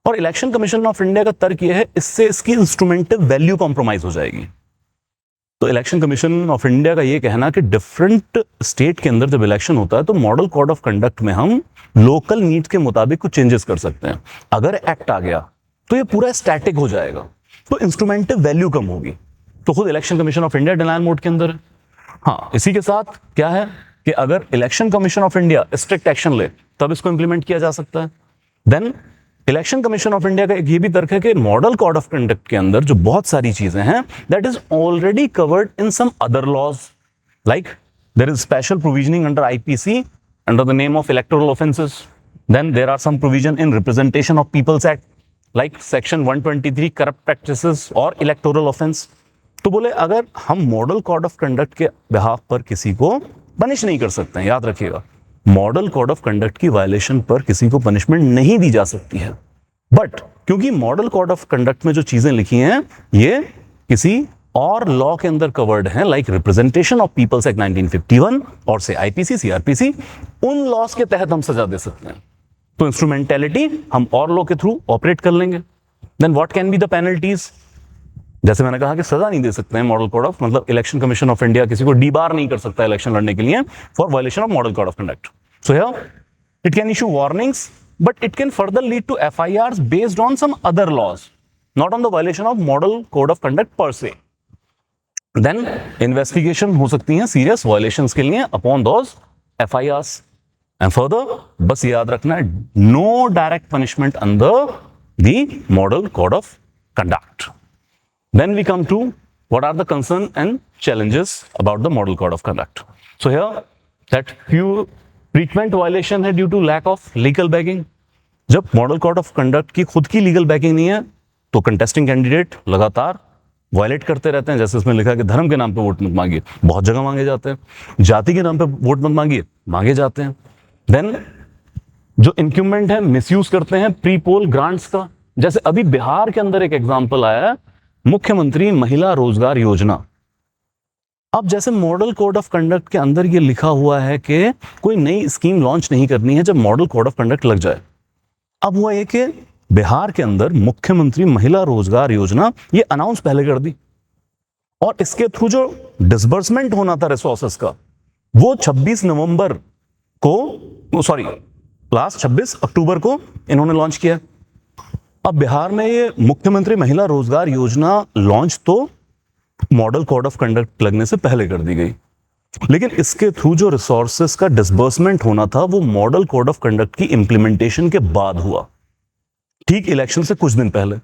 और इलेक्शन कमीशन ऑफ इंडिया का तर्क यह है इससे इसकी इंस्ट्रूमेंटल वैल्यू कॉम्प्रोमाइज हो जाएगी। तो इलेक्शन कमीशन ऑफ इंडिया का यह कहना कि डिफरेंट स्टेट के अंदर जब इलेक्शन होता है तो मॉडल कोड ऑफ कंडक्ट में हम लोकल नीड्स के मुताबिक कुछ चेंजेस कर सकते हैं। अगर एक्ट आ गया तो ये पूरा स्टैटिक हो जाएगा, तो इंस्ट्रूमेंटल वैल्यू कम होगी। तो खुद election commission of India denial mode के अंदर है। हाँ, इसी के साथ क्या है कि अगर election commission of India strict action ले तब इसको इंप्लीमेंट किया जा सकता है। Then election commission of India का एक ये भी तर्क है कि मॉडल कोड ऑफ कंडक्ट के अंदर जो बहुत सारी चीजें हैं that is already covered in some other laws, like there is special provisioning under IPC under the name of electoral offences. Then there are some provision in representation of people's act like section 123 corrupt practices और electoral offence. तो बोले अगर हम model code of conduct के behalf पर किसी को punish नहीं कर सकते हैं, याद रखिएगा मॉडल कोड ऑफ कंडक्ट की वायलेशन पर किसी को पनिशमेंट नहीं दी जा सकती है। बट क्योंकि मॉडल कोड ऑफ कंडक्ट में जो चीजें लिखी हैं ये किसी और लॉ के अंदर कवर्ड हैं, like representation of people's act 1951 और से आईपीसी, सीआरपीसी, उन लॉस के तहत हम सजा दे सकते हैं। तो इंस्ट्रूमेंटेलिटी हम और लॉ के थ्रू ऑपरेट कर लेंगे। Then what can be the penalties? जैसे मैंने कहा कि सजा नहीं दे सकते हैं मॉडल कोड ऑफ, मतलब इलेक्शन कमीशन ऑफ इंडिया किसी को डीबार नहीं कर सकता इलेक्शन लड़ने के लिए for violation of model code of conduct. So here it can issue warnings but it can further lead to FIRs based on some other laws, not on the violation of model code of conduct पर से। Then investigation हो सकती है serious violations के लिए upon those FIRs. And further बस याद रखना है, no direct punishment under the model code of conduct. Then we come to what are the concern and challenges about the model code of conduct. So here that few treatment violation है due to lack of legal backing. जब model code of conduct की खुद की legal backing नहीं है तो contesting candidate लगातार violet करते रहते हैं. जैसे इसमें लिखा है कि धर्म के नाम पे वोट मत मांगिए, बहुत जगह मांगे जाते हैं. जाति के नाम पे वोट मत मांगिए, मांगे जाते हैं. देन जो इंक्यूमेंट है मिसयूज करते हैं प्री पोल ग्रांट्स का. जैसे अभी बिहार के अंदर एक एग्जांपल आया है, मुख्यमंत्री महिला रोजगार योजना. अब जैसे मॉडल कोड ऑफ कंडक्ट के अंदर ये लिखा हुआ है कि कोई नई स्कीम लॉन्च नहीं करनी है जब मॉडल कोड ऑफ कंडक्ट लग जाए. अब हुआ ये कि बिहार के अंदर मुख्यमंत्री महिला रोजगार योजना ये अनाउंस पहले कर दी, और इसके थ्रू जो डिसबर्समेंट होना था रिसोर्सेस का वो 26 नवंबर को, सॉरी लास्ट 26 अक्टूबर को इन्होंने लॉन्च किया. अब बिहार में ये मुख्यमंत्री महिला रोजगार योजना लॉन्च तो मॉडल कोड ऑफ कंडक्ट लगने से पहले कर दी गई, लेकिन इसके थ्रू जो रिसोर्सेस का डिसबर्समेंट होना था वो मॉडल कोड ऑफ कंडक्ट की इंप्लीमेंटेशन के बाद हुआ, ठीक इलेक्शन से कुछ दिन पहले.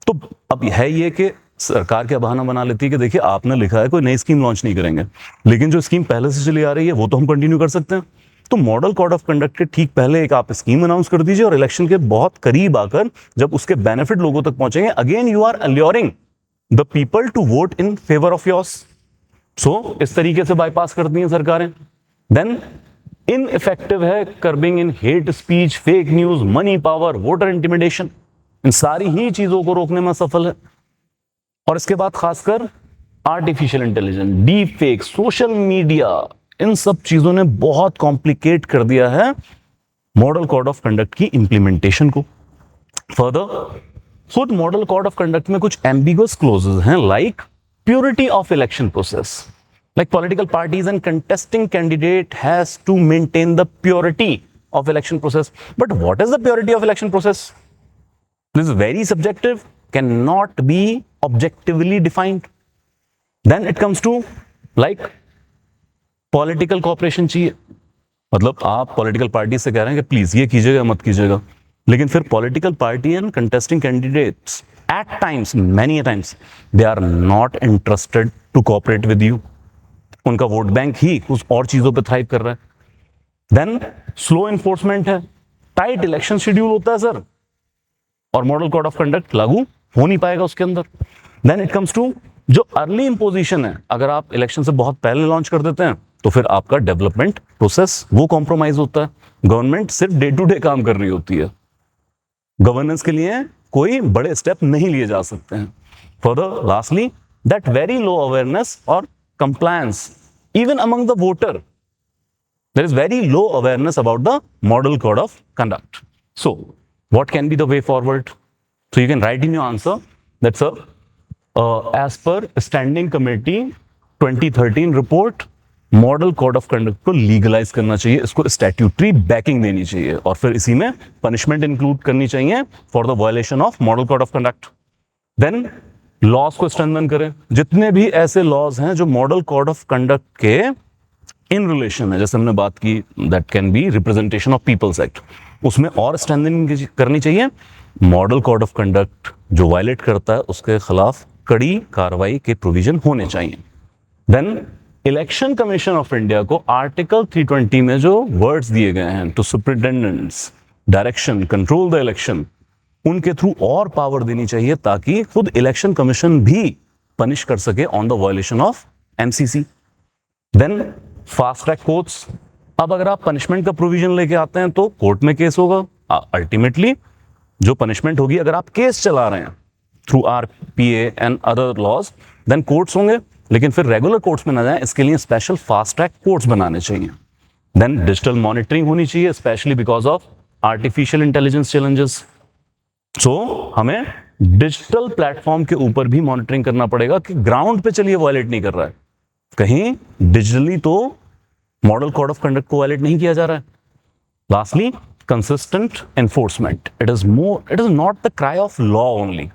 तो अब है ये कि सरकार क्या बहाना बना लेती है कि देखिए आपने लिखा है कोई नई स्कीम लॉन्च नहीं करेंगे, लेकिन जो स्कीम पहले से चली आ रही है वो तो हम कंटिन्यू कर सकते हैं. तो मॉडल कोड ऑफ कंडक्ट के ठीक पहले एक आप स्कीम अनाउंस कर दीजिए और इलेक्शन के बहुत करीब आकर जब उसके बेनिफिट लोगों तक पहुंचेंगे, again you are alluring the people to vote in favour of yours. So इस तरीके से बाईपास करती हैं सरकारें. देन इनइफेक्टिव है curbing in hate speech, fake news, money power, voter intimidation. इन सारी ही चीजों को रोकने में सफल है. और इसके बाद खासकर artificial intelligence, deep fake, social media, इन सब चीजों ने बहुत कॉम्प्लिकेट कर दिया है मॉडल कोड ऑफ कंडक्ट की इंप्लीमेंटेशन को. फर्दर खुद मॉडल कोड ऑफ कंडक्ट में कुछ एम्बिगुअस क्लोजेस हैं, like purity of election process. Like political parties and contesting candidate has to maintain the purity of election process. But what is the purity of election process? This is very subjective, cannot be objectively defined. Then it comes to like political cooperation चाहिए. मतलब आप political party से कह रहे हैं कि please ये कीजिएगा मत कीजिएगा, लेकिन फिर political party and contesting candidates at times, many a times, they are not interested to cooperate with you. उनका वोट बैंक ही उस और चीजों पे थ्राइव कर रहा है. देन स्लो इन्फोर्समेंट है, टाइट इलेक्शन शेड्यूल होता है सर, और मॉडल कोड ऑफ कंडक्ट लागू हो नहीं पाएगा उसके अंदर. देन इट कम्स टू जो अर्ली इंपोजिशन है, अगर आप इलेक्शन से बहुत पहले लॉन्च कर देते हैं तो फिर आपका डेवलपमेंट प्रोसेस वो कॉम्प्रोमाइज होता है. गवर्नमेंट सिर्फ डे टू डे काम कर रही होती है, गवर्नेंस के लिए कोई बड़े स्टेप नहीं लिए जा सकते हैं. Further lastly that very low awareness और compliance even among the voter. There is very low awareness about the model code of conduct. So what can be the way forward? So you can write in your answer that sir, as per standing committee 2013 report, model code of conduct को legalise करना चाहिए, इसको statutory banking देनी चाहिए, और फिर इसी में पनिशमेंट इंक्लूड करनी चाहिए for the violation of model code of conduct. Then laws को स्ट्रेंथन करें, जितने भी ऐसे लॉज हैं जो मॉडल कोड ऑफ कंडक्ट के इन रिलेशन है, जैसे हमने बात की that can be representation of people's act, उसमें और स्ट्रेंथनिंग करनी चाहिए. मॉडल कोड ऑफ कंडक्ट जो वायलेट करता है उसके खिलाफ कड़ी कार्रवाई के प्रोविजन होने चाहिए. Then election commission of India को आर्टिकल 320 में जो वर्ड्स दिए गए हैं to superintendents, direction, control the election, उनके थ्रू और पावर देनी चाहिए ताकि खुद इलेक्शन कमीशन भी पनिश कर सके on the violation of MCC. Then fast track courts, अब अगर आप पनिशमेंट का प्रोविजन लेके आते हैं तो कोर्ट में केस होगा. अल्टीमेटली जो पनिशमेंट होगी, अगर आप केस चला रहे हैं through RPA and other laws, then courts होंगे, लेकिन फिर रेगुलर कोर्ट्स में ना जाए इसके लिए स्पेशल फास्ट ट्रैक कोर्ट्स बनाने चाहिए. देन डिजिटल मॉनिटरिंग होनी चाहिए, specially because of artificial intelligence challenges. So हमें डिजिटल प्लेटफॉर्म के ऊपर भी मॉनिटरिंग करना पड़ेगा कि ग्राउंड पे चलिए वायलेट नहीं कर रहा है, कहीं डिजिटली तो मॉडल कोड ऑफ कंडक्ट को वायलेट नहीं किया जा रहा है. Lastly consistent enforcement, it is not the cry of law only.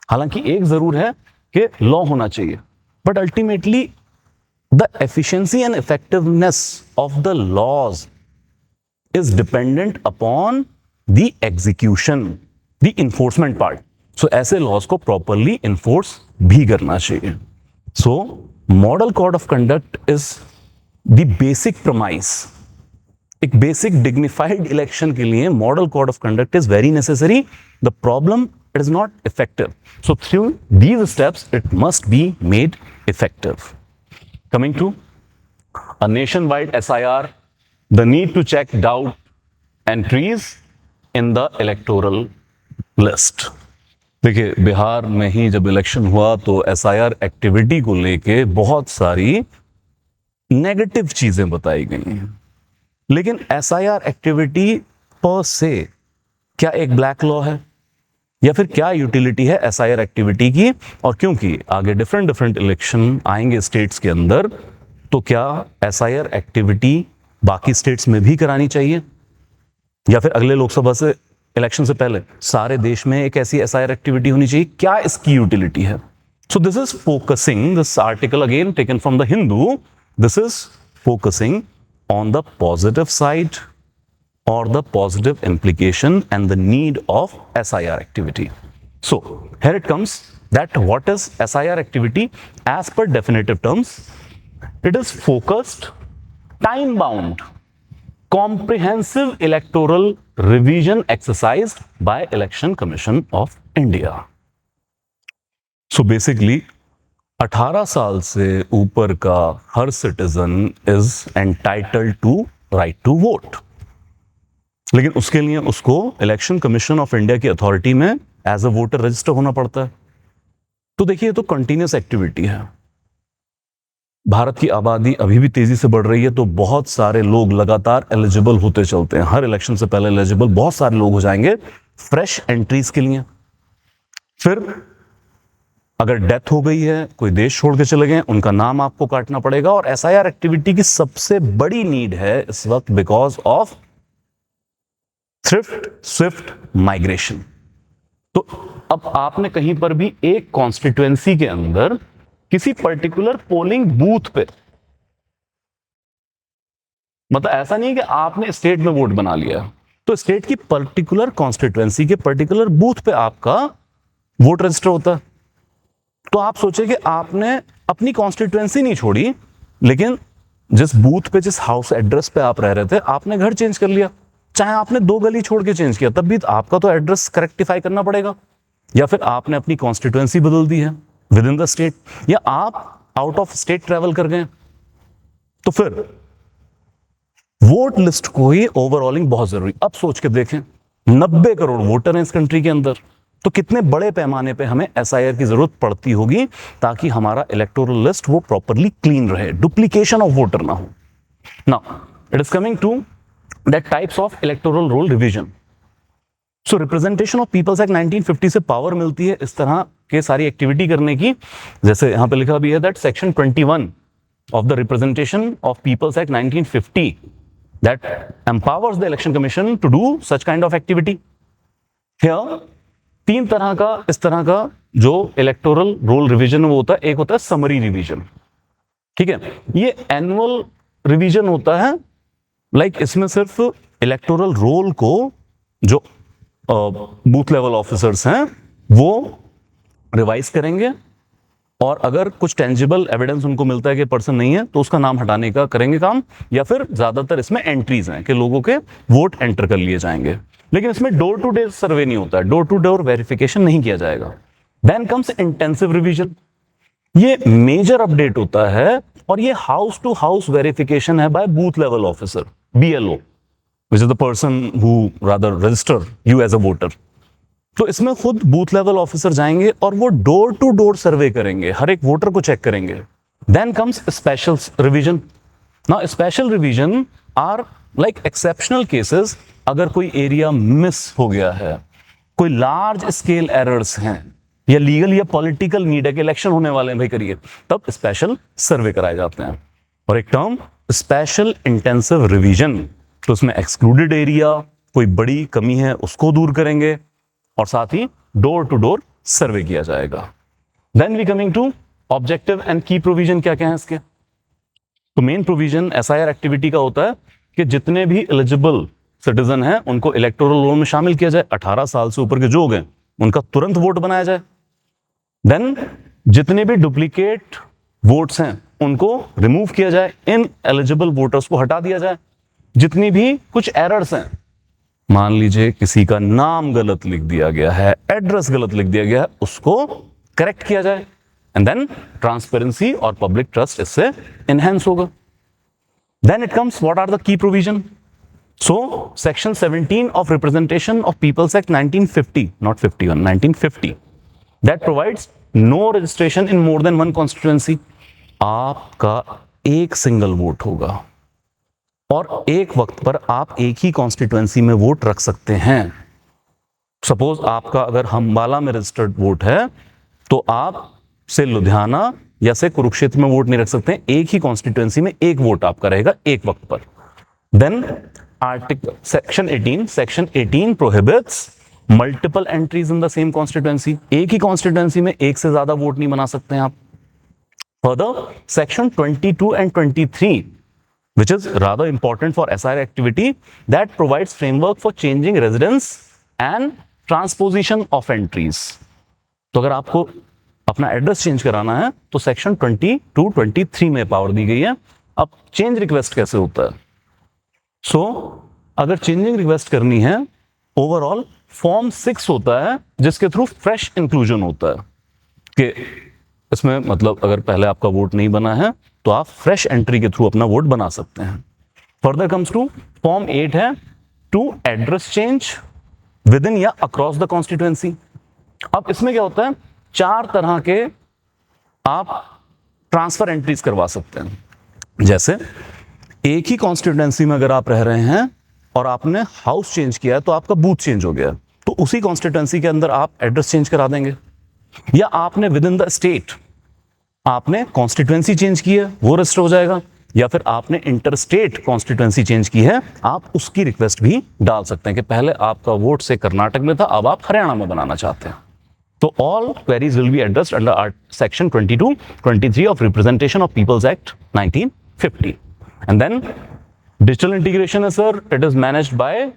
हालांकि एक जरूर है कि लॉ होना चाहिए, but ultimately the efficiency and effectiveness of the laws is dependent upon the execution, the enforcement part. So ऐसे laws को properly enforce भी करना चाहिए. So model code of conduct is the basic premise. एक basic dignified election के लिए model code of conduct is very necessary. The problem, it is not effective. So through these steps, it must be made effective. Coming to a nationwide SIR, the need to check doubt entries in the electoral list. देखिए, बिहार में ही जब election हुआ तो SIR activity को लेके बहुत सारी negative चीजें बताई गई हैं. लेकिन SIR एक्टिविटी पर से क्या एक ब्लैक लॉ है या फिर क्या यूटिलिटी है SIR एक्टिविटी की? और क्योंकि आगे डिफरेंट इलेक्शन आएंगे स्टेट्स के अंदर, तो क्या SIR एक्टिविटी बाकी स्टेट्स में भी करानी चाहिए या फिर अगले लोकसभा से इलेक्शन से पहले सारे देश में एक ऐसी SIR एक्टिविटी होनी चाहिए? क्या इसकी यूटिलिटी है? So this is focusing, this article again taken from the Hindu, this is focusing on the positive side or the positive implication and the need of SIR activity. So here it comes that what is SIR activity? As per definitive terms, it is focused, time bound, comprehensive electoral revision exercised by Election Commission of India. So basically 18 साल से ऊपर का हर citizen is entitled to right to vote, लेकिन उसके लिए उसको election commission of India की अथॉरिटी में एज अ वोटर रजिस्टर होना पड़ता है. तो देखिए, तो कंटिन्यूस एक्टिविटी है. भारत की आबादी अभी भी तेजी से बढ़ रही है, तो बहुत सारे लोग लगातार एलिजिबल होते चलते हैं. हर इलेक्शन से पहले एलिजिबल बहुत सारे लोग हो जाएंगे फ्रेश एंट्रीज के लिए. फिर अगर डेथ हो गई है, कोई देश छोड़ के चले गए, उनका नाम आपको काटना पड़ेगा. और SIR एक्टिविटी की सबसे बड़ी नीड है इस वक्त because of thrift Swift migration. तो अब आपने कहीं पर भी एक कॉन्स्टिट्यूएंसी के अंदर किसी पर्टिकुलर पोलिंग बूथ पे, मतलब ऐसा नहीं है कि आपने स्टेट में वोट बना लिया, तो स्टेट की पर्टिकुलर कॉन्स्टिट्यूएंसी के पर्टिकुलर बूथ पे आपका वोट रजिस्टर होता है. तो आप सोचे कि आपने अपनी कॉन्स्टिट्यूएंसी नहीं छोड़ी, लेकिन जिस बूथ पे, जिस हाउस एड्रेस पे आप रह रहे थे, आपने घर चेंज कर लिया. चाहे आपने 2 गली छोड़ के चेंज किया, तब भी आपका तो एड्रेस करेक्टिफाई करना पड़ेगा. या फिर आपने अपनी कॉन्स्टिट्यूएंसी बदल दी है विद इन द स्टेट, या आप आउट ऑफ स्टेट ट्रेवल कर गए, तो फिर वोट लिस्ट को ही ओवरऑलिंग बहुत जरूरी. अब सोच के देखें, 90 करोड़ वोटर हैं इस कंट्री के अंदर, तो कितने बड़े पैमाने पे हमें SIR की जरूरत पड़ती होगी ताकि हमारा इलेक्टोरल लिस्ट वो प्रॉपरली क्लीन रहे, डुप्लीकेशन ऑफ वोटर ना हो. Now it is coming to that types of electoral roll revision. So representation of people's act 1950 से पावर मिलती है इस तरह के सारी एक्टिविटी करने की. जैसे यहां पे लिखा भी है that section 21 of the representation of people's act 1950 that empowers the election commission to do such kind of activity. Here 3 तरह का, इस तरह का जो इलेक्टोरल रोल रिवीजन वो होता है. एक होता है समरी रिवीजन, ठीक है, ये एनुअल रिवीजन होता है. लाइक इसमें सिर्फ इलेक्टोरल रोल को जो बूथ लेवल ऑफिसर्स हैं वो रिवाइज करेंगे, और अगर कुछ टेंजिबल एविडेंस उनको मिलता है कि पर्सन नहीं है, तो उसका नाम हटाने का करेंगे काम. या फिर ज्यादातर इसमें एंट्रीज हैं कि लोगों के वोट एंटर कर लिए जाएंगे, लेकिन इसमें डोर टू डोर सर्वे नहीं होता है, डोर टू डोर वेरिफिकेशन नहीं किया जाएगा. Then comes intensive revision. ये मेजर अपडेट होता है, और ये हाउस टू हाउस वेरिफिकेशन है by booth level officer, BLO, which is the person who rather register you as a voter. तो इसमें खुद बूथ लेवल ऑफिसर जाएंगे और वो डोर टू डोर सर्वे करेंगे, हर एक वोटर को चेक करेंगे. Then comes special revision. Now special revision are like exceptional cases. अगर कोई एरिया मिस हो गया है, कोई लार्ज स्केल एरर्स हैं, या लीगल या पॉलिटिकल नीड है कि इलेक्शन होने वाले हैं भाई करिए, तब स्पेशल सर्वे कराए जाते हैं. और एक टर्म स्पेशल इंटेंसिव रिवीजन, तो उसमें एक्सक्लूडेड एरिया, कोई बड़ी कमी है उसको दूर करेंगे, और साथ ही डोर टू डोर सर्वे किया जाएगा. Then we coming to objective and key provision. क्या क्या है इसके? तो मेन प्रोविजन SIR एक्टिविटी का होता है कि जितने भी एलिजिबल सिटीजन हैं उनको इलेक्टोरल रोल में शामिल किया जाए, 18 साल से ऊपर के जो हो गए उनका तुरंत वोट बनाया जाए। देन जितने भी डुप्लीकेट वोट्स हैं उनको रिमूव किया जाए, इन एलिजिबल वोटर्स को हटा दिया जाए। जितनी भी कुछ एरर्स हैं, मान लीजिए किसी का नाम गलत लिख दिया गया है, एड्रेस गलत लिख दिया गया है, उसको करेक्ट किया जाए। एंड देन ट्रांसपेरेंसी और पब्लिक ट्रस्ट इससे एनहेंस होगा। Then it comes what are the key provision. So section 17 of representation of people's act 1950, not 51, 1950, that provides no registration in more than one constituency. आपका एक single vote होगा और एक वक्त पर आप एक ही कॉन्स्टिट्यूएंसी में वोट रख सकते हैं। सपोज आपका अगर अंबाला में रजिस्टर्ड वोट है तो आप से लुधियाना या से कुरुक्षेत्र में वोट नहीं रख सकते। एक ही कॉन्स्टिट्यूएंसी में एक वोट आपका रहेगा एक वक्त पर। Then article section 18 prohibits multiple entries in the same constituency. एक ही कॉन्स्टिट्यूएंसी में एक से ज्यादा वोट नहीं बना सकते हैं आप। Further section 22 and 23, which is rather important for SIR activity, that provides framework for changing residence and transposition of entries. तो अगर आपको अपना एड्रेस चेंज कराना है तो सेक्शन 22, 23 में पावर दी गई है। अब चेंज रिक्वेस्ट कैसे होता है? सो अगर चेंजिंग रिक्वेस्ट करनी है, ओवरऑल फॉर्म 6 होता है जिसके थ्रू फ्रेश इंक्लूजन होता है कि इसमें मतलब अगर पहले आपका वोट नहीं बना है तो आप फ्रेश एंट्री के थ्रू अपना वोट बना सकते हैं। फर्दर कम्स टू फॉर्म 8 है to address change within या अक्रॉस द कॉन्स्टिट्यूएंसी। अब इसमें क्या होता है, 4 तरह के आप ट्रांसफर एंट्रीज करवा सकते हैं। जैसे एक ही कॉन्स्टिट्यूएंसी में अगर आप रह रहे हैं और आपने हाउस चेंज किया है तो आपका बूथ चेंज हो गया, तो उसी कॉन्स्टिट्यूएंसी के अंदर आप एड्रेस चेंज करा देंगे। या आपने विद इन द स्टेट आपने कॉन्स्टिट्यूएंसी चेंज की है, वो रजिस्टर हो जाएगा। या फिर आपने इंटर स्टेट कॉन्स्टिट्यूएंसी चेंज की है, आप उसकी रिक्वेस्ट भी डाल सकते हैं कि पहले आपका वोट से कर्नाटक में था, अब आप हरियाणा में बनाना चाहते हैं। तो all queries will be addressed under section 22, 23 of representation of people's act 1950। And then digital integration है sir, it is managed by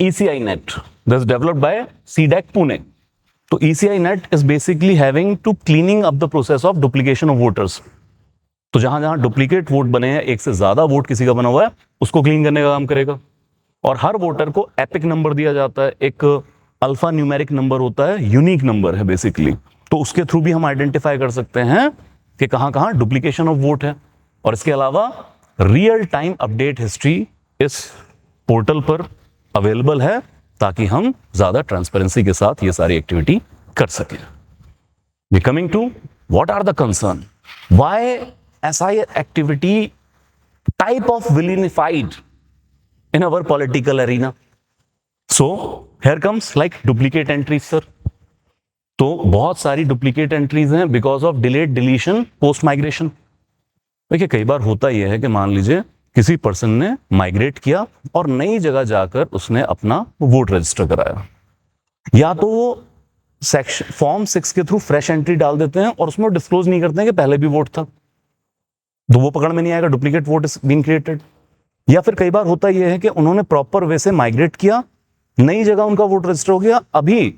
ECI net, this developed by CDAC Pune. तो ECI net is basically having to cleaning up the process of duplication of voters. तो जहां जहां duplicate vote बने हैं, एक से ज्यादा वोट किसी का बना हुआ है, उसको क्लीन करने का काम करेगा। और हर वोटर को एपिक नंबर दिया जाता है, एक अल्फा न्यूमेरिक नंबर होता है, यूनिक नंबर है बेसिकली। तो उसके थ्रू भी हम आइडेंटिफाई कर सकते हैं कि कहां कहां डुप्लीकेशन ऑफ वोट है। और इसके अलावा रियल टाइम अपडेट हिस्ट्री इस पोर्टल पर अवेलेबल है ताकि हम ज्यादा ट्रांसपेरेंसी के साथ ये सारी एक्टिविटी कर सकें। We coming to what are the concern, why SIR activity type of villainified in our political arena. So here comes like duplicate entries sir. तो बहुत सारी डुप्लीकेट एंट्रीज हैं because of delayed deletion post migration. देखिए कई बार होता यह है कि मान लीजिए किसी पर्सन ने माइग्रेट किया और नई जगह जाकर उसने अपना वोट रजिस्टर कराया, या तो वो सेक्शन फॉर्म 6 के थ्रू फ्रेश एंट्री डाल देते हैं और उसमें डिस्क्लोज नहीं करते हैं कि पहले भी वोट था, तो वो पकड़ में नहीं आएगा, duplicate vote is being created. या फिर कई बार होता यह है कि उन्होंने प्रॉपर वे से माइग्रेट किया, नई जगह उनका वोट रजिस्टर हो गया, अभी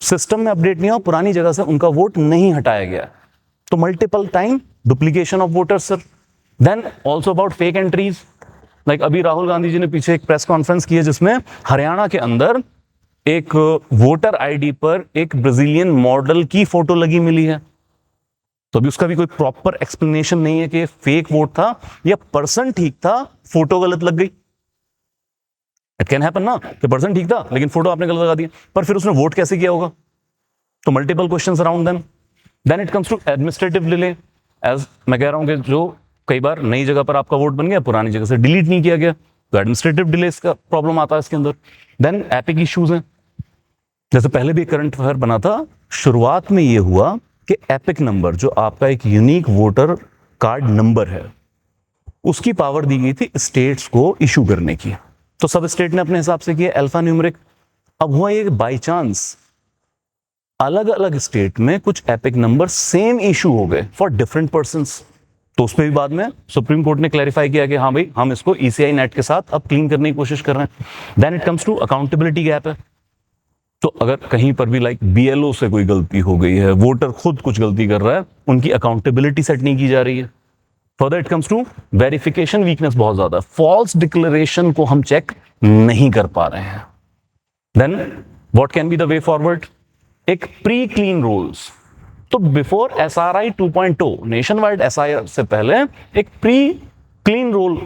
सिस्टम में अपडेट नहीं हुआ, पुरानी जगह से उनका वोट नहीं हटाया गया, तो multiple time duplication of voters sir. Then also about fake entries, like अभी राहुल गांधी जी ने पीछे एक प्रेस कॉन्फ्रेंस की है जिसमें हरियाणा के अंदर एक वोटर आईडी पर एक ब्राजीलियन मॉडल की फोटो लगी मिली है। तो अभी उसका भी कोई प्रॉपर एक्सप्लेनेशन नहीं है कि फेक वोट था या पर्सन ठीक था, फोटो गलत लग गई। इट कैन हैपन ना कि पर्सन ठीक था लेकिन फोटो आपने गलत लगा दी, पर फिर उसने वोट कैसे किया होगा? तो multiple questions around them. Then it comes to administrative delay, as मैं कह रहा हूं कि जो कई बार नई जगह पर आपका वोट बन गया, पुरानी जगह से डिलीट नहीं किया गया, तो एडमिनिस्ट्रेटिव डिले का प्रॉब्लम आता है इसके अंदर। देन एपिक इश्यूज हैं, जैसे पहले भी करंट अफेयर बना था, शुरुआत में यह हुआ कि एपिक नंबर जो आपका एक यूनिक वोटर कार्ड नंबर है, उसकी पावर दी गई थी स्टेट्स को इशू करने की, तो सब स्टेट ने अपने हिसाब से किया अल्फा न्यूमेरिक। अब हुआ ये बाई चांस अलग अलग स्टेट में कुछ एपिक नंबर सेम इशू हो गए फॉर डिफरेंट पर्संस, तो उस पर भी बाद में सुप्रीम कोर्ट ने क्लैरिफाई किया कि हाँ भाई हम इसको ईसीआई नेट के साथ अब क्लीन करने की कोशिश कर रहे हैं। Then it comes to accountability gap है। तो अगर कहीं पर भी लाइक बीएलओ से कोई गलती हो गई है, वोटर खुद कुछ गलती कर रहा है, उनकी अकाउंटेबिलिटी सेट नहीं की जा रही है। Further it comes to verification weakness बहुत ज्यादा, फॉल्स डिक्लेरेशन को हम चेक नहीं कर पा रहे हैं। Then what can be the way forward? एक प्री क्लीन रूल्स। तो before SRI 2.0 nationwide SIR से पहले एक प्री क्लीन रूल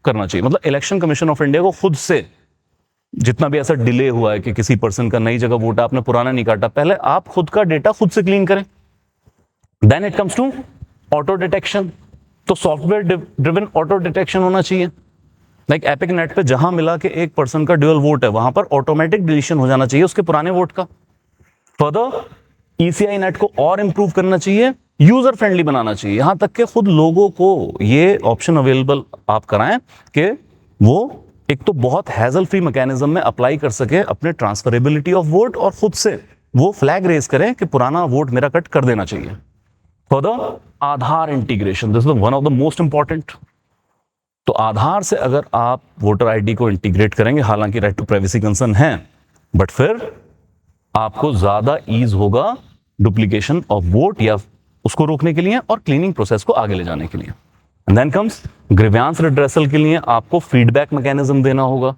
करना चाहिए। मतलब इलेक्शन कमीशन ऑफ इंडिया को खुद से जितना भी ऐसा डिले हुआ है कि किसी पर्सन का नई जगह वोट आपने पुराना नहीं काटा, पहले आप खुद का डेटा खुद से क्लीन करें। Then it comes to auto detection. तो सॉफ्टवेयर ड्रिवन ऑटो डिटेक्शन होना चाहिए। लाइक एपिक नेट पे जहां मिला कि एक पर्सन का ड्यूअल वोट है, वहां पर ऑटोमेटिक डिलीशन हो जाना चाहिए उसके पुराने वोट का। फर्दर ईसीआई नेट को और इंप्रूव करना चाहिए, यूजर फ्रेंडली बनाना चाहिए, यहां तक कि खुद लोगों को ये ऑप्शन अवेलेबल आप कराएं कि वो एक तो बहुत हैजल फ्री मैकेनिज्म में अप्लाई कर सके अपने ट्रांसफरेबिलिटी ऑफ वोट, और खुद से वो फ्लैग रेज करें कि पुराना वोट मेरा कट कर देना चाहिए। Further Aadhaar integration, this is one of the most important. तो आधार से अगर आप वोटर आईडी को इंटीग्रेट करेंगे, हालांकि राइट टू प्राइवेसी कंसर्न है, बट फिर आपको ज्यादा ईज होगा डुप्लीकेशन ऑफ वोट या उसको रोकने के लिए और क्लीनिंग प्रोसेस को आगे ले जाने के लिए। And then comes grievance redressal के लिए आपको फीडबैक मैकेनिज्म देना होगा।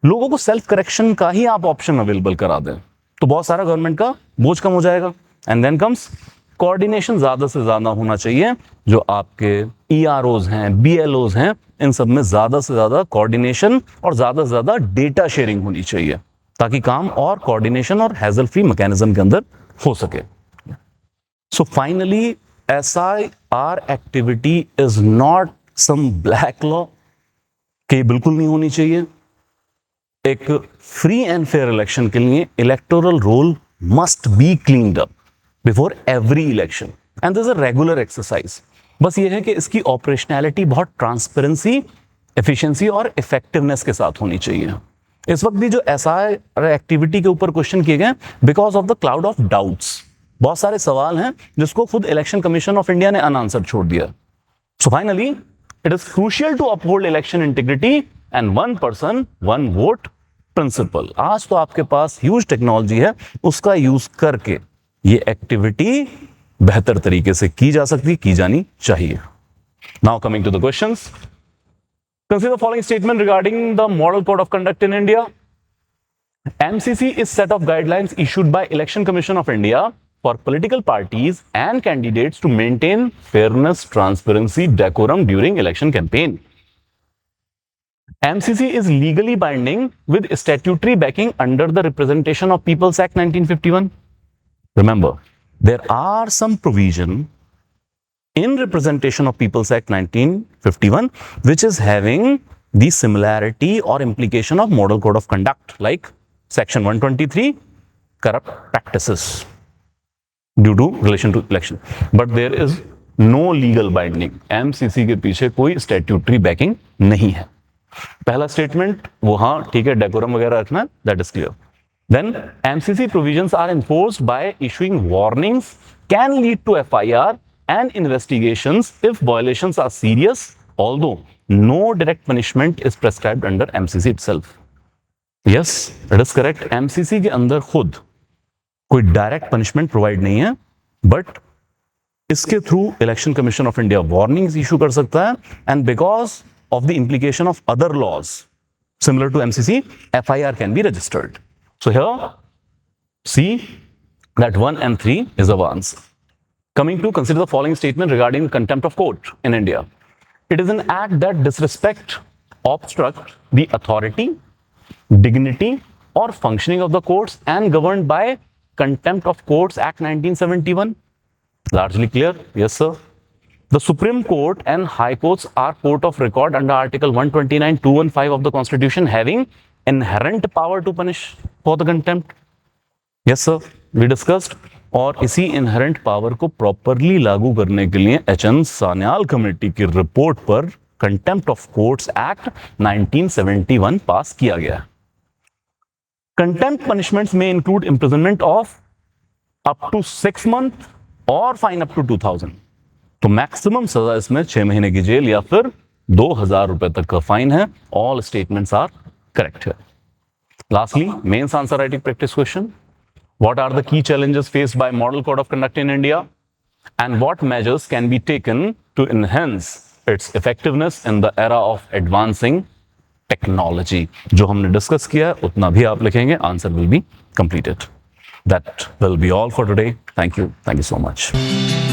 लोगों को सेल्फ करेक्शन का ही आप ऑप्शन अवेलेबल करा दें तो बहुत सारा गवर्नमेंट का बोझ कम हो जाएगा। एंड देन कम्स कोऑर्डिनेशन ज्यादा से ज्यादा होना चाहिए। जो आपके ईआरओज हैं, बीएलओज हैं, इन सब में ज्यादा से ज्यादा कोऑर्डिनेशन और ज्यादा से ज्यादा डेटा शेयरिंग होनी चाहिए ताकि काम और कोऑर्डिनेशन और हैजल फ्री मैकेनिज्म के अंदर हो सके। So finally SIR activity is not some black law कि बिल्कुल नहीं होनी चाहिए। एक फ्री एंड फेयर इलेक्शन के लिए electoral roll must be cleaned up before every election and this is a regular exercise. बस ये है कि इसकी ऑपरेशनैलिटी बहुत ट्रांसपेरेंसी, एफिशिएंसी और इफेक्टिवनेस के साथ होनी चाहिए। इस वक्त भी जो SIR एक्टिविटी के ऊपर क्वेश्चन किए गए because of the cloud of doubts, बहुत सारे सवाल हैं जिसको खुद इलेक्शन कमीशन ऑफ इंडिया ने अनआंसर्ड छोड़ दिया। So finally it is crucial to uphold election integrity and one person one vote principle. आज तो आपके पास ह्यूज टेक्नोलॉजी है, उसका यूज करके ये एक्टिविटी बेहतर तरीके से की जा सकती, की जानी चाहिए। Now coming to the questions, consider the following statement regarding the model code of conduct in India. MCC is set of guidelines issued by Election Commission of India for political parties and candidates to maintain fairness, transparency, decorum during election campaign. MCC is legally binding with statutory backing under the Representation of People's Act 1951. Remember, there are some provision in Representation of People's Act 1951 which is having the similarity or implication of Model Code of Conduct, like Section 123, corrupt practices due to relation to election, but there is no legal binding. MCC के पीछे कोई statutory backing नहीं है। पहला statement वो हाँ ठीक है, डेकोरम वगैरह रखना, that is clear. Then MCC provisions are enforced by issuing warnings, can lead to FIR and investigations if violations are serious, although no direct punishment is prescribed under MCC itself. Yes, it is correct. MCC के अंदर खुद कोई direct punishment provide नहीं है, but इसके through election commission of India warnings issue कर सकता है, and because of the implication of other laws similar to MCC, FIR can be registered. So here, see that 1 and 3 is our answer. Coming to consider the following statement regarding contempt of court in India. It is an act that disrespect, obstruct the authority, dignity or functioning of the courts and governed by Contempt of Courts Act 1971. Largely clear? Yes, sir. The Supreme Court and High Courts are court of record under Article 129, 215 of the Constitution, having inherent power to punish for the contempt. Yes, sir. We discussed. और इसी inherent power को properly लागू करने के लिए HN Sanyal committee की report पर contempt of courts act 1971 pass किया गया। कंटेम्प्ट पनिशमेंट्स में include imprisonment of up to 6 month और फाइन अप टू 2000। तो मैक्सिमम सजा इसमें 6 महीने की जेल या फिर 2,000 रुपए तक का फाइन है. ऑल स्टेटमेंट्स आर करेक्ट है. Lastly, mains answer writing practice question. What are the key challenges faced by Model Code of Conduct in India? And what measures can be taken to enhance its effectiveness in the era of advancing technology? जो हमने discuss किया है उतना भी आप लिखेंगे. Answer will be completed. That will be all for today. Thank you so much.